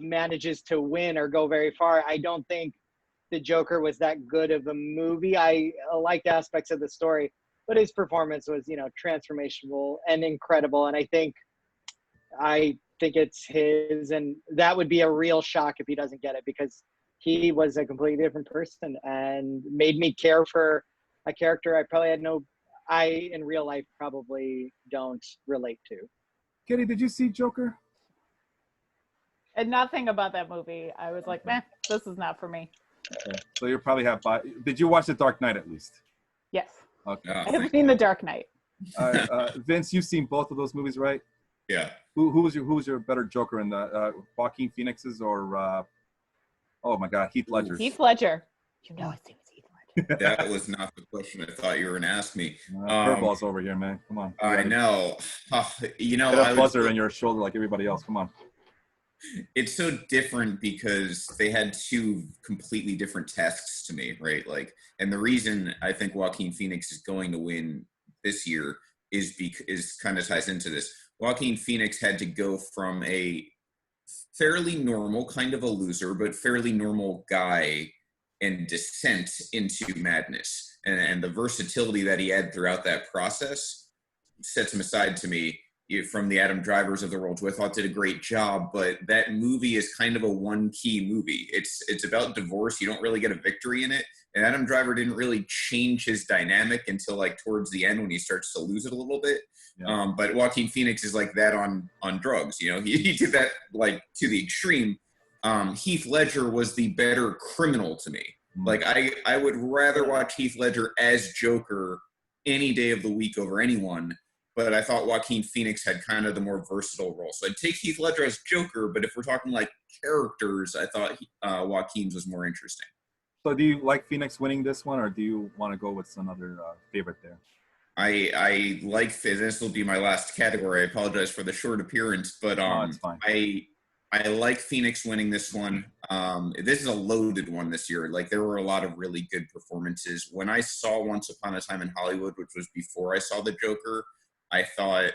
manages to win or go very far. I don't think the Joker was that good of a movie. I liked aspects of the story, but his performance was, transformational and incredible. And I think it's his, and that would be a real shock if he doesn't get it, because he was a completely different person and made me care for a character I in real life probably don't relate to. Kitty, did you see Joker? And nothing about that movie. I was like, meh, this is not for me. Okay. So you probably have. Did you watch The Dark Knight at least? Yes. Okay. I have seen The Dark Knight. Vince, you've seen both of those movies, right? Yeah. Who was your better Joker in the Joaquin Phoenix's or oh my God, Heath Ledger's? Heath Ledger. His name is Heath Ledger. That was not the question I thought you were going to ask me. Curveballs over here, man. Come on. I know. You know, Get a buzzer in your shoulder like everybody else. Come on. It's so different because they had two completely different tasks to me, right? Like, and the reason I think Joaquin Phoenix is going to win this year is kind of ties into this. Joaquin Phoenix had to go from a fairly normal, kind of a loser, but fairly normal guy and descent into madness. And the versatility that he had throughout that process sets him aside to me from the Adam Drivers of the world, who I thought did a great job. But that movie is kind of a one-key movie. It's about divorce. You don't really get a victory in it. And Adam Driver didn't really change his dynamic until like towards the end when he starts to lose it a little bit. Yeah. But Joaquin Phoenix is like that on drugs. You know, he did that like to the extreme. Heath Ledger was the better criminal to me. Like I would rather watch Heath Ledger as Joker any day of the week over anyone. But I thought Joaquin Phoenix had kind of the more versatile role. So I'd take Heath Ledger as Joker, but if we're talking like characters, I thought Joaquin's was more interesting. So do you like Phoenix winning this one, or do you want to go with some other favorite there? I like this will be my last category. I apologize for the short appearance, but it's fine. I like Phoenix winning this one. This is a loaded one this year. Like there were a lot of really good performances. When I saw Once Upon a Time in Hollywood, which was before I saw The Joker, I thought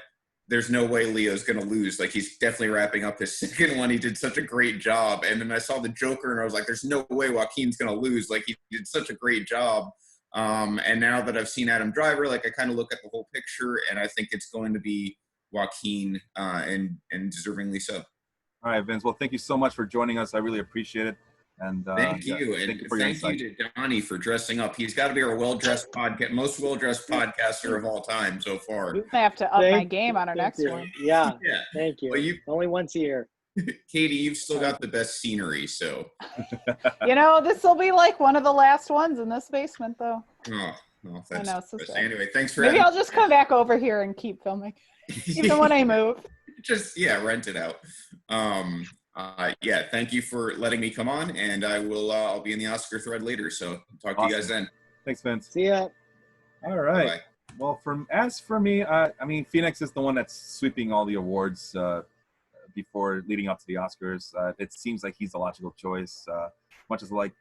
there's no way Leo's going to lose. Like he's definitely wrapping up his second one. He did such a great job. And then I saw The Joker and I was like, there's no way Joaquin's going to lose. Like he did such a great job. And now that I've seen Adam Driver, like I kind of look at the whole picture and I think it's going to be Joaquin and deservingly so. All right, Vince. Well, thank you so much for joining us. I really appreciate it. And thank you. And thank you to Donny for dressing up. He's got to be our well-dressed podcast, most well-dressed podcaster of all time so far. We have to up my game on our next one. Yeah. Thank you. Well, only once a year. Katie, you've still got the best scenery, so. You know, this will be like one of the last ones in this basement, though. Oh, well, that's I know. So anyway, thanks for maybe I'll just come back over here and keep filming, even when I move. Just rent it out. Thank you for letting me come on, and I will. I'll be in the Oscar thread later, so talk to you guys then. Thanks, Vince. See ya. All right. Bye. Well, as for me, I mean, Phoenix is the one that's sweeping all the awards before leading up to the Oscars. It seems like he's the logical choice. Much as I like,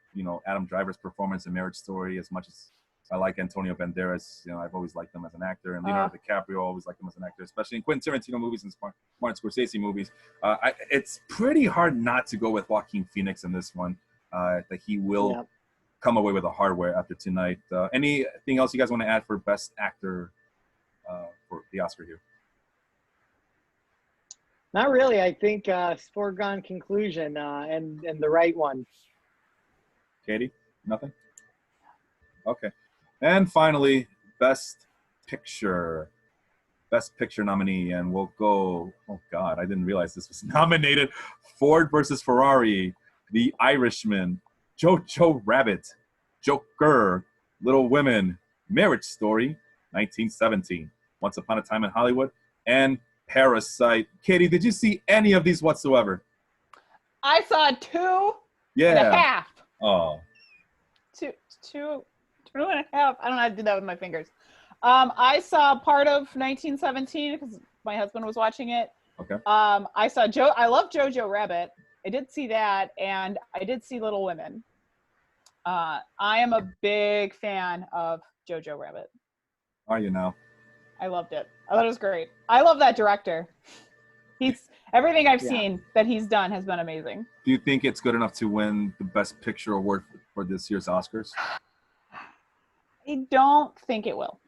Adam Driver's performance in Marriage Story, as much as I like Antonio Banderas, I've always liked him as an actor, and Leonardo DiCaprio, always liked him as an actor, especially in Quentin Tarantino movies and Martin Scorsese movies. It's pretty hard not to go with Joaquin Phoenix in this one. That he will come away with a hardware after tonight. Anything else you guys want to add for Best Actor for the Oscar here? Not really. I think foregone conclusion and the right one. Katie, nothing? Okay. And finally, Best Picture nominee, and we'll go, oh God, I didn't realize this was nominated. Ford versus Ferrari, The Irishman, Jojo Rabbit, Joker, Little Women, Marriage Story, 1917, Once Upon a Time in Hollywood, and Parasite. Katie, did you see any of these whatsoever? I saw 2.5. Oh. Two and a half. I don't know how to do that with my fingers. I saw part of 1917 because my husband was watching it. Okay. I love Jojo Rabbit. I did see that, and I did see Little Women. I am a big fan of Jojo Rabbit. Are you now? I loved it. I thought it was great. I love that director. Everything I've seen that he's done has been amazing. Do you think it's good enough to win the Best Picture award for this year's Oscars? I don't think it will.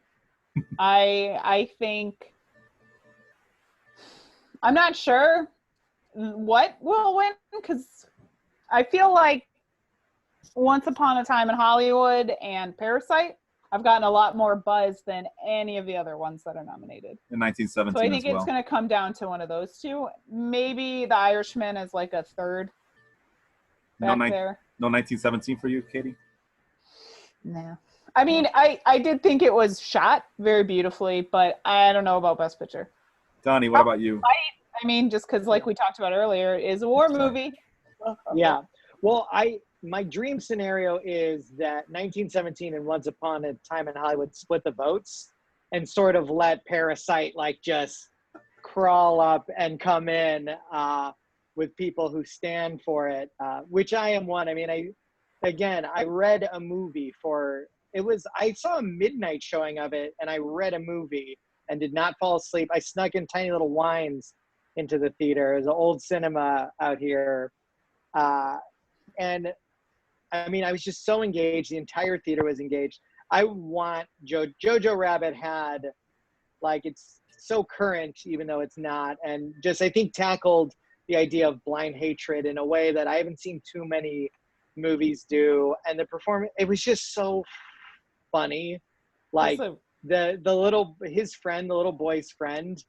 I think I'm not sure what will win because I feel like Once Upon a Time in Hollywood and Parasite I've gotten a lot more buzz than any of the other ones that are nominated. In 1917 so I think as well. It's going to come down to one of those two. Maybe The Irishman is like a third back there. No 1917 for you, Katie? No. I mean, I did think it was shot very beautifully, but I don't know about Best Picture. Donny, what about you? I mean, just because like we talked about earlier, it is a war movie. Yeah. Well, I my dream scenario is that 1917 and Once Upon a Time in Hollywood split the votes and sort of let Parasite like just crawl up and come in with people who stand for it, which I am one. I mean, I read a movie I saw a midnight showing of it, and I read a movie and did not fall asleep. I snuck in tiny little wines into the theater. It was an old cinema out here. And I mean, I was just so engaged. The entire theater was engaged. I want Jojo Rabbit had, like, it's so current, even though it's not. And just, I think, tackled the idea of blind hatred in a way that I haven't seen too many movies do. And the performance, it was just so funny. Like, his friend, the little boy's friend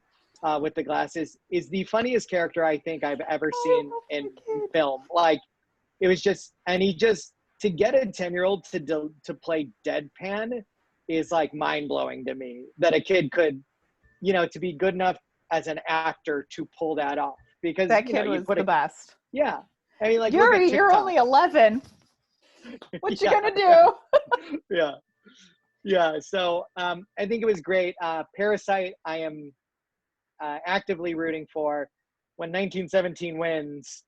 with the glasses, is the funniest character I think I've ever seen in film. Like, it was just, and to get a 10-year-old to play deadpan is like mind-blowing to me, that a kid could, to be good enough as an actor to pull that off. Because that kid was the best. Yeah. I mean, like, you're only 11. What you gonna do? Yeah. So I think it was great. Parasite, I am actively rooting for. When 1917 wins,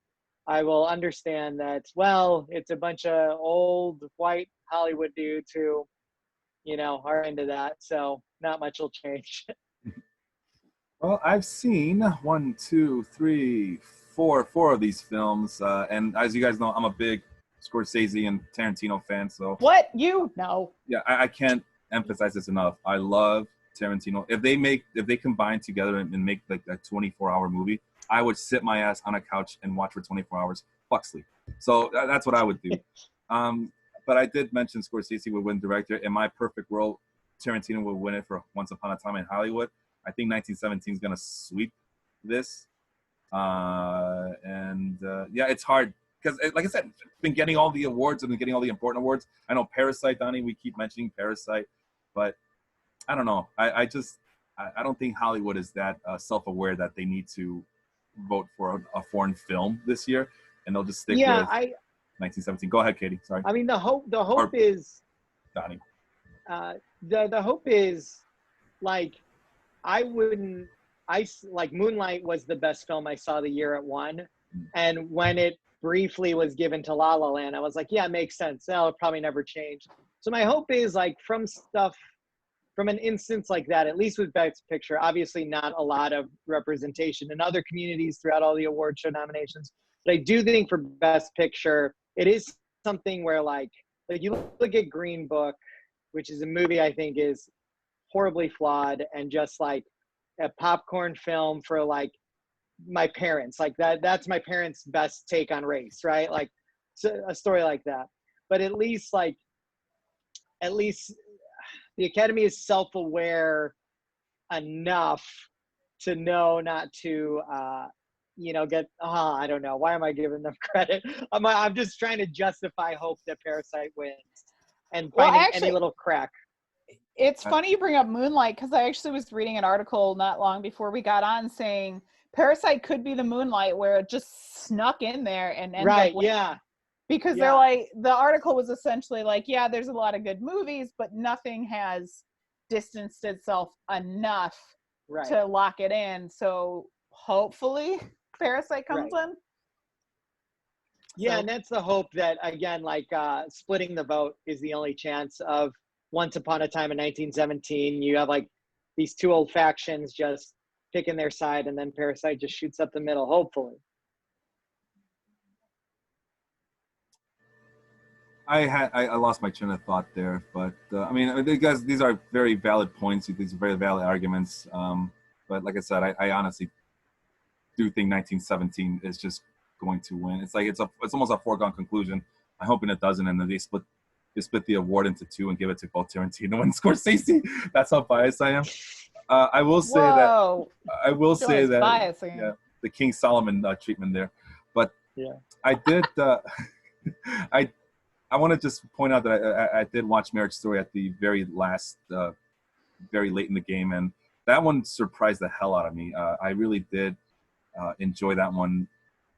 I will understand that, well, it's a bunch of old white Hollywood dudes who, are into that. So not much will change. Well, I've seen 1, 2, 3, 4 of these films. And as you guys know, I'm a big Scorsese and Tarantino fan. So what? You know. Yeah, I can't emphasize this enough. I love Tarantino. If they combine together and make like a 24-hour movie, I would sit my ass on a couch and watch for 24 hours, fuck sleep. So that's what I would do. But I did mention Scorsese would win director. In my perfect world, Tarantino would win it for Once Upon a Time in Hollywood. I think 1917 is going to sweep this. Yeah, it's hard because, like I said, been getting all the awards and been getting all the important awards. I know Parasite, Donny, we keep mentioning Parasite, but I don't know. I don't think Hollywood is that self-aware that they need to vote for a foreign film this year, and they'll just stick with 1917. Go ahead, Katie. Sorry. I mean, the hope is, Donny. The hope is, like, Moonlight was the best film I saw the year it won. And when it briefly was given to La La Land, I was like, yeah, it makes sense. That'll probably never change. So my hope is, like, from an instance like that, at least with Best Picture, obviously not a lot of representation in other communities throughout all the award show nominations. But I do think for Best Picture, it is something where, like you look at Green Book, which is a movie I think is horribly flawed and just like a popcorn film for like my parents. Like that's my parents' best take on race, right? Like a story like that. But at least the Academy is self-aware enough to know not to, I don't know. Why am I giving them credit? I'm just trying to justify hope that Parasite wins and finding any little crack. It's funny you bring up Moonlight, because I actually was reading an article not long before we got on saying Parasite could be the Moonlight where it just snuck in there and ended up winning. Yeah. Because they're like, the article was essentially like, yeah, there's a lot of good movies, but nothing has distanced itself enough to lock it in. So hopefully Parasite comes in. Yeah, and that's the hope that, again, like splitting the vote is the only chance of Once Upon a Time in 1917. You have like these two old factions just picking their side, and then Parasite just shoots up the middle, hopefully. I lost my train of thought there, but I mean, these are very valid points. These are very valid arguments. But like I said, I honestly do think 1917 is just going to win. It's like it's almost a foregone conclusion. I'm hoping it doesn't, and then they split the award into two and give it to both Tarantino and Scorsese. That's how biased I am. I will say that yeah, the King Solomon treatment there. But yeah, I did. I want to just point out that I did watch Marriage Story at the very last, very late in the game, and that one surprised the hell out of me. I really did enjoy that one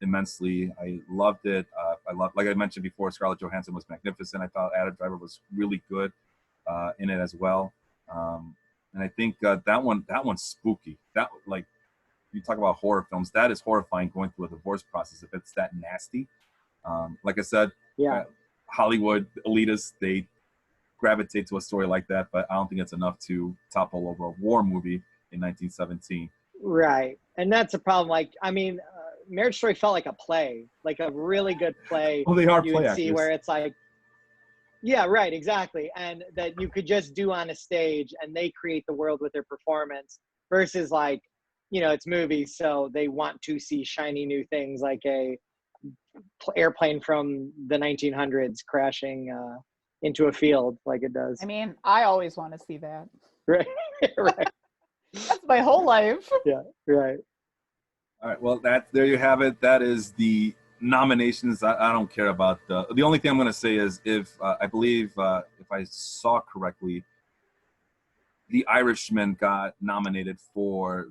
immensely. I loved it. Like I mentioned before, Scarlett Johansson was magnificent. I thought Adam Driver was really good in it as well. And I think that one's spooky. That, like, you talk about horror films, that is horrifying, going through a divorce process if it's that nasty. Like I said, Yeah. Hollywood elitists, they gravitate to a story like that, but I don't think it's enough to topple over a war movie in 1917. Right. And that's a problem. Like, I mean, Marriage Story felt like a play, like a really good play. Oh, they are you play would actors. see where it's like, yeah, right, exactly. And that you could just do on a stage and they create the world with their performance versus like, you know, it's movies. So they want to see shiny new things like a airplane from the 1900s crashing into a field like it does. I mean, I always want to see that. Right. Right. That's my whole life. Yeah. Right. All right. Well, there you have it. That is the nominations. I don't care about the only thing I'm going to say is if I believe if I saw correctly, The Irishman got nominated for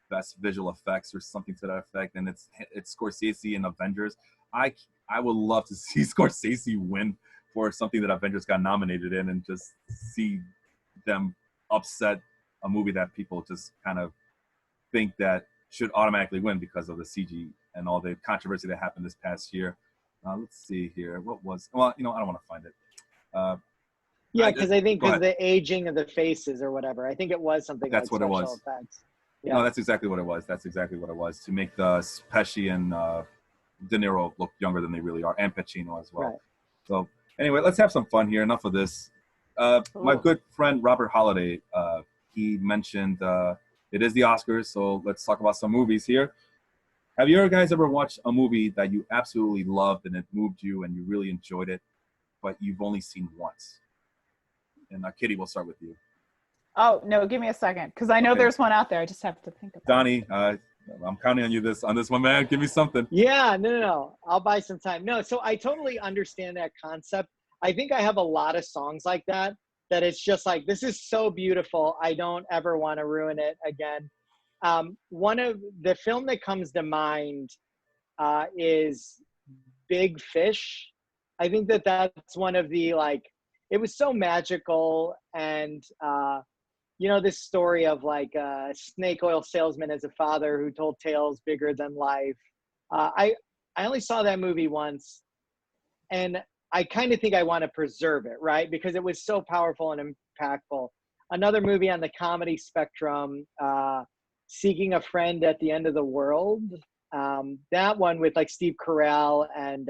best visual effects or something to that effect, and it's Scorsese and Avengers. I would love to see Scorsese win for something that Avengers got nominated in, and just see them upset a movie that people just kind of think that should automatically win because of the CG and all the controversy that happened this past year. Let's see here. What was? Well, I don't want to find it. Yeah, because I think Go because ahead. the aging of the faces or whatever. I think it was something That's like what it special was. effects. Yeah. No, that's exactly what it was. That's exactly what it was, to make the Pesci and De Niro look younger than they really are, and Pacino as well. Right. So anyway, let's have some fun here. Enough of this. My good friend Robert Holiday, he mentioned it is the Oscars, so let's talk about some movies here. Have you guys ever watched a movie that you absolutely loved and it moved you and you really enjoyed it, but you've only seen once? And Kitty, we'll start with you. Oh, no, give me a second, because I know Okay. there's one out there. I just have to think about Donnie, I'm counting on you on this one, man. Give me something. Yeah, no. I'll buy some time. No, so I totally understand that concept. I think I have a lot of songs like that it's just like, this is so beautiful. I don't ever want to ruin it again. One of the film that comes to mind is Big Fish. I think that's one of the, like, it was so magical. And, this story of like a snake oil salesman as a father who told tales bigger than life. I only saw that movie once, and I kind of think I want to preserve it, right? Because it was so powerful and impactful. Another movie on the comedy spectrum, Seeking a Friend at the End of the World. That one with like Steve Carell and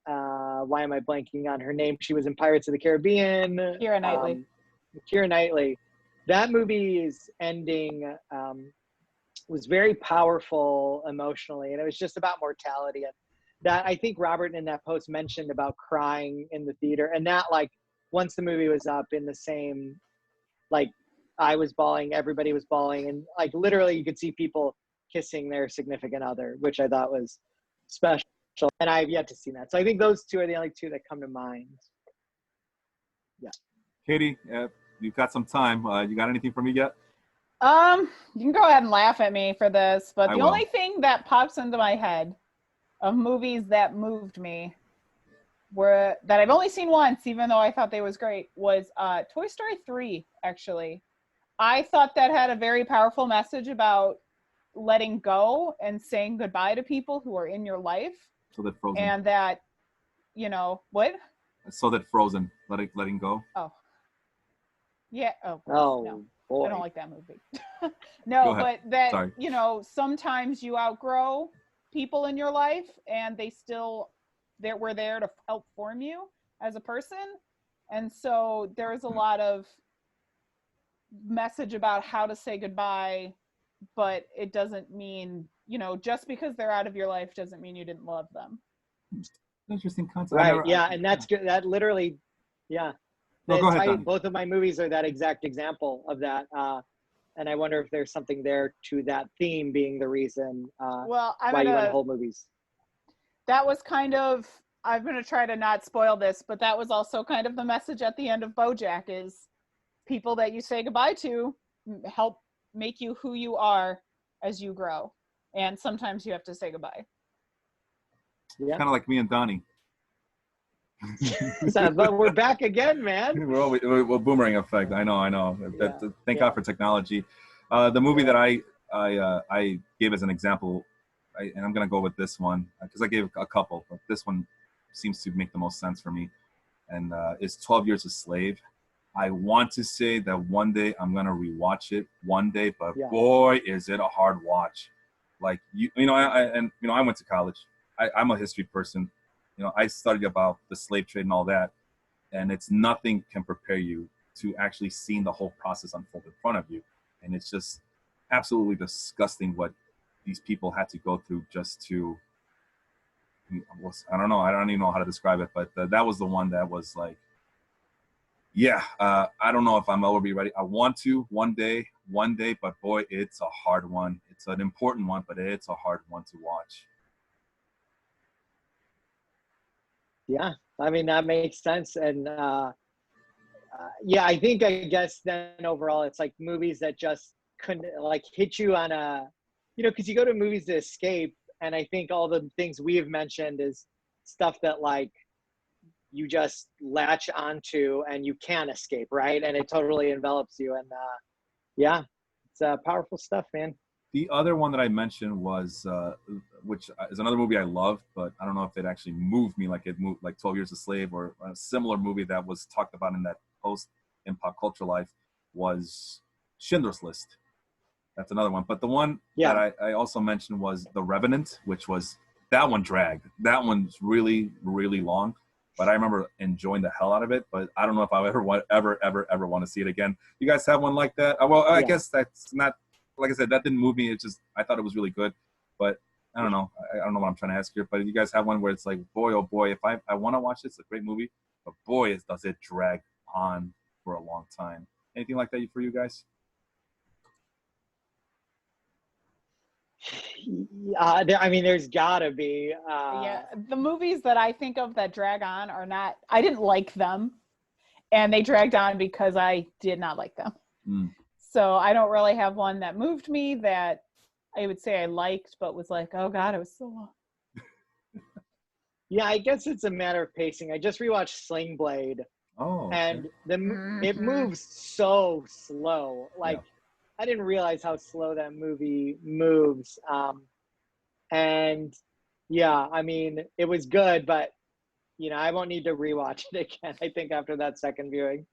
why am I blanking on her name? She was in Pirates of the Caribbean. Keira Knightley. Keira Knightley. That movie's ending was very powerful emotionally, and it was just about mortality. And that, I think Robert in that post mentioned about crying in the theater, and that, like, once the movie was up, in the same, like, I was bawling, everybody was bawling, and like literally you could see people kissing their significant other, which I thought was special. And I've yet to see that. So I think those two are the only two that come to mind. Yeah. Katie, you've got some time. You got anything for me yet? You can go ahead and laugh at me for this, but I the will. only thing that pops into my head of movies that moved me that I've only seen once, even though I thought they was great, was Toy Story 3, actually. I thought that had a very powerful message about letting go and saying goodbye to people who are in your life. So that Frozen. And that, what? So that Frozen, letting go. Oh. Yeah. Oh, no. Boy. I don't like that movie. No, but that, Sorry. sometimes you outgrow people in your life and they were there to help form you as a person. And so there's a lot of message about how to say goodbye, but it doesn't mean, just because they're out of your life doesn't mean you didn't love them. Interesting concept. Right. And that's good. That literally, yeah. No, go ahead, Donnie. Both of my movies are that exact example of that. And I wonder if there's something there to that theme being the reason why you went whole movies. That was kind of, I'm going to try to not spoil this, but that was also kind of the message at the end of BoJack is people that you say goodbye to help make you who you are as you grow. and sometimes you have to say goodbye. Yeah. Kind of like me and Donny. But we're back again, man. We're boomerang effect. I know. Thank God for technology. The movie that I gave as an example, and I'm gonna go with this one because I gave a couple, but this one seems to make the most sense for me, and is 12 Years a Slave. I want to say that one day I'm gonna rewatch it one day, but boy, is it a hard watch. Like I went to college. I'm a history person. I studied about the slave trade and all that, and it's nothing can prepare you to actually seeing the whole process unfold in front of you. And it's just absolutely disgusting what these people had to go through just to, I don't know, I don't even know how to describe it, but that was the one that was like, I don't know if I'm ever be ready. I want to one day, but boy, it's a hard one. It's an important one, but it's a hard one to watch. Yeah, I mean, that makes sense. And I guess then overall, it's like movies that just couldn't like hit you on a, because you go to movies to escape. And I think all the things we have mentioned is stuff that like you just latch onto and you can't escape, right? And it totally envelops you. And it's powerful stuff, man. The other one that I mentioned was, which is another movie I love, but I don't know if it actually moved me like it moved, like 12 Years a Slave, or a similar movie that was talked about in that post in pop culture life was Schindler's List. That's another one. But the one that I also mentioned was The Revenant, which was, that one dragged. That one's really, really long, but I remember enjoying the hell out of it. But I don't know if I ever want to see it again. You guys have one like that? Well, I guess that's not. Like I said, that didn't move me. It's just, I thought it was really good, but I don't know. I don't know what I'm trying to ask here, but you guys have one where it's like, boy, oh boy, if I want to watch this, it's a great movie, but boy, does it drag on for a long time. Anything like that for you guys? I mean, there's gotta be. The movies that I think of that drag on are not, I didn't like them, and they dragged on because I did not like them. So I don't really have one that moved me that I would say I liked, but was like, oh God, it was so long. Yeah, I guess it's a matter of pacing. I just rewatched Sling Blade. Oh. Okay. And it moves so slow. Like, I didn't realize how slow that movie moves. And yeah, I mean, it was good, but I won't need to rewatch it again, I think, after that second viewing.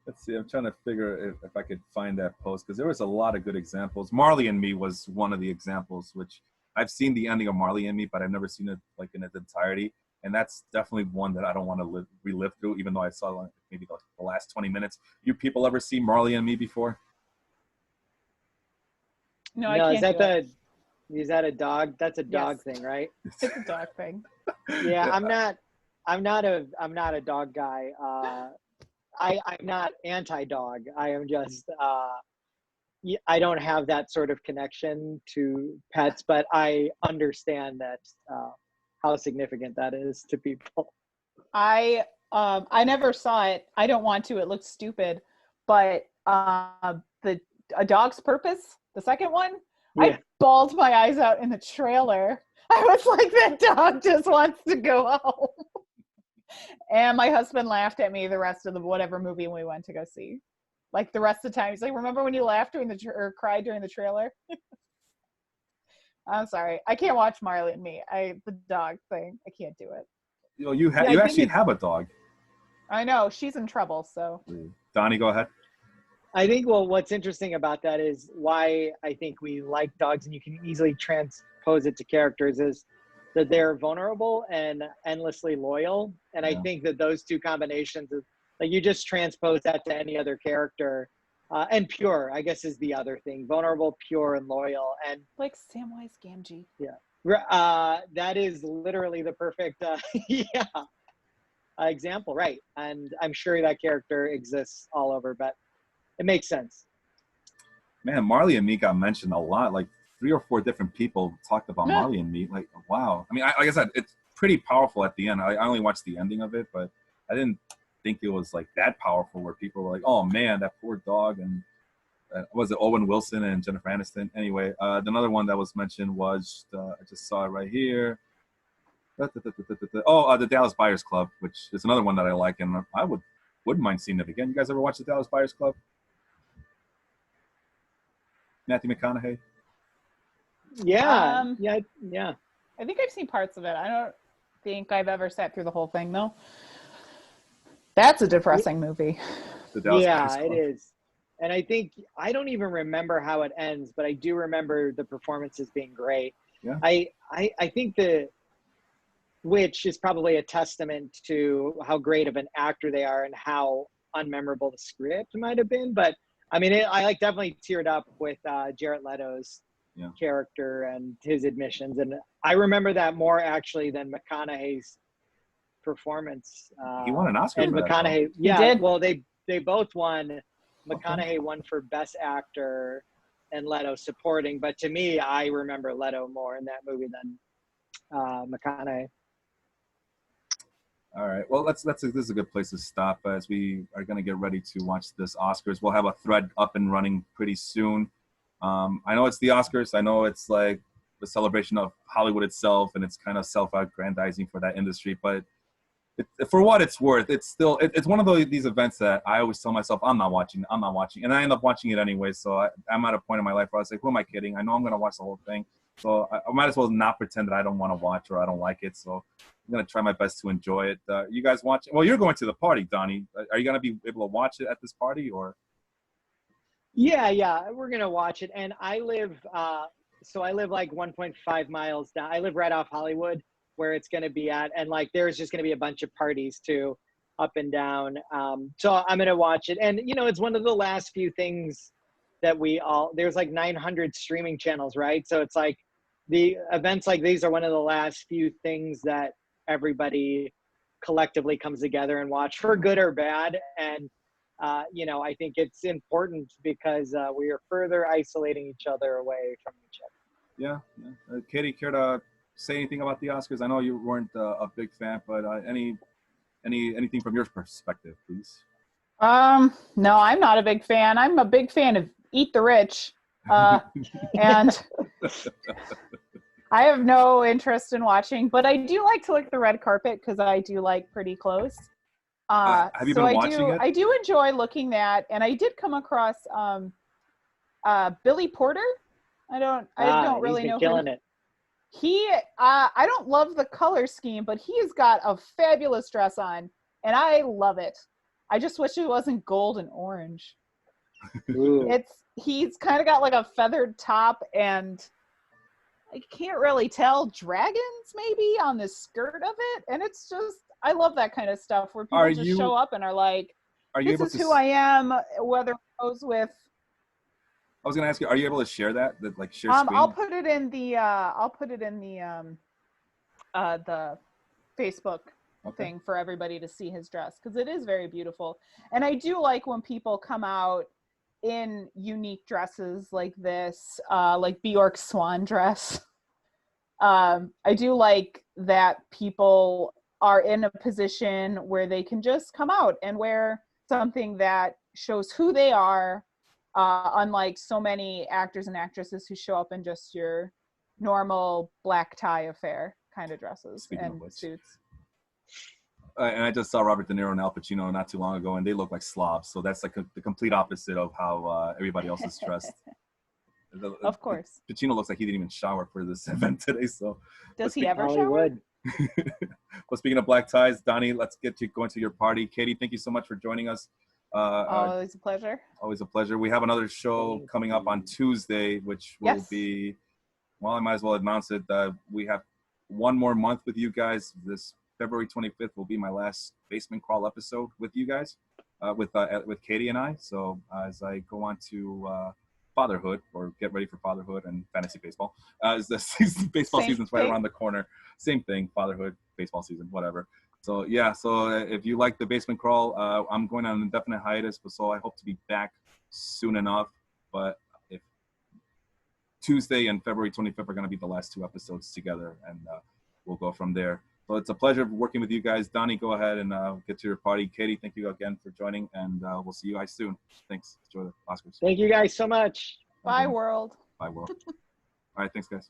Let's see. I'm trying to figure if I could find that post, because there was a lot of good examples. Marley and Me was one of the examples, which I've seen the ending of Marley and Me, but I've never seen it like in its entirety. And that's definitely one that I don't want to relive through, even though I saw like maybe the last 20 minutes. You people ever see Marley and Me before? No, I can't. Is that a dog? That's a dog thing, right? It's a dog thing. Yeah, I'm not a dog guy. I'm not anti-dog. I am just, I don't have that sort of connection to pets, but I understand that how significant that is to people. I never saw it. I don't want to. It looks stupid. But A Dog's Purpose, the second one, I bawled my eyes out in the trailer. I was like, that dog just wants to go home. And my husband laughed at me the rest of the whatever movie we went to go see. Like the rest of the time, he's like, "Remember when you laughed during or cried during the trailer?" I'm sorry, I can't watch Marley and Me. The dog thing, I can't do it. You actually have a dog. I know, she's in trouble. So, Donnie, go ahead. I think what's interesting about that is why I think we like dogs, and you can easily transpose it to characters, is that they're vulnerable and endlessly loyal. And I think that those two combinations of, like, you just transpose that to any other character. And pure, I guess, is the other thing. Vulnerable, pure, and loyal. And like Samwise Gamgee. Yeah. That is literally the perfect example, right? And I'm sure that character exists all over, but it makes sense. Man, Marley and Me got mentioned a lot. Like 3 or 4 different people talked about Marley and Me. Like, wow. I mean, like I said, it's pretty powerful at the end. I only watched the ending of it, but I didn't think it was like that powerful where people were like, oh man, that poor dog. And was it Owen Wilson and Jennifer Aniston? Anyway, another one that was mentioned was I just saw it right here. The Dallas Buyers Club, which is another one that I like, and I wouldn't mind seeing it again. You guys ever watch the Dallas Buyers Club? Matthew McConaughey. Yeah. I think I've seen parts of it. I don't think I've ever sat through the whole thing though. That's a depressing movie. Yeah, it is. And I think I don't even remember how it ends, but I do remember the performances being great. Yeah. I think which is probably a testament to how great of an actor they are and how unmemorable the script might have been. But I mean, I like definitely teared up with Jared Leto's character and his admissions. And I remember that more actually than McConaughey's performance. He won an Oscar and for McConaughey. that, yeah, he did. Well, they both won. McConaughey won for Best Actor and Leto supporting. But to me, I remember Leto more in that movie than McConaughey. All right. Well, this is a good place to stop as we are going to get ready to watch this Oscars. We'll have a thread up and running pretty soon. I know it's the Oscars. I know it's like the celebration of Hollywood itself, and it's kind of self-aggrandizing for that industry. But for what it's worth, it's one of these events that I always tell myself I'm not watching, and I end up watching it anyway. So I'm at a point in my life where I was like, who am I kidding? I know I'm going to watch the whole thing. So I might as well not pretend that I don't want to watch or I don't like it. So I'm going to try my best to enjoy it. You guys watch? Well, you're going to the party, Donny. Are you going to be able to watch it at this party or? Yeah, we're gonna watch it. And I live like 1.5 miles down. I live right off Hollywood, where it's gonna be at, and like there's just gonna be a bunch of parties too, up and down. So I'm gonna watch it, and it's one of the last few things that there's like 900 streaming channels, right? So it's like the events like these are one of the last few things that everybody collectively comes together and watch, for good or bad. And I think it's important because we are further isolating each other away from each other. Yeah. Katie, care to say anything about the Oscars? I know you weren't a big fan, but anything from your perspective, please? No, I'm not a big fan. I'm a big fan of Eat the Rich. And I have no interest in watching, but I do like to lick the red carpet because I do like Pretty Close. Have you been watching it? I do enjoy looking at, and I did come across Billy Porter. I don't really know killing him. it. He I don't love the color scheme, but he's got a fabulous dress on, and I love it. I just wish it wasn't gold and orange. He's kind of got like a feathered top, and I can't really tell, dragons maybe on the skirt of it, and it's just, I love that kind of stuff where people show up and are like, this is who I am, whether it goes with. I was going to ask you, are you able to share that? Like share screen? I'll put it in the Facebook thing for everybody to see his dress, because it is very beautiful. And I do like when people come out in unique dresses like this, like Bjork's swan dress. I do like that people are in a position where they can just come out and wear something that shows who they are, unlike so many actors and actresses who show up in just your normal black tie affair kind of dresses and suits. And I just saw Robert De Niro and Al Pacino not too long ago, and they look like slobs. So that's like the complete opposite of how everybody else is dressed. Of course. Pacino looks like he didn't even shower for this event today. So does he ever shower? Well, speaking of black ties, Donny, let's get to going to your party. Katie, thank you so much for joining us. Always a pleasure. Always a pleasure. We have another show coming up on Tuesday, which will be, well, I might as well announce it. We have one more month with you guys. This February 25th will be my last Basement Crawl episode with you guys, with Katie and I. So as I go on to fatherhood, or get ready for fatherhood and fantasy baseball, as the baseball season's right around the corner. Same thing, fatherhood, baseball season, whatever. So yeah, so if you like the Basement Crawl, I'm going on an indefinite hiatus, so I hope to be back soon enough. But if Tuesday and February 25th are going to be the last two episodes together, and we'll go from there. So it's a pleasure working with you guys. Donny, go ahead and get to your party. Katie, thank you again for joining, and we'll see you guys soon. Thanks. Enjoy the Oscars. Thank you guys so much. Bye, world. Bye, world. All right, thanks, guys.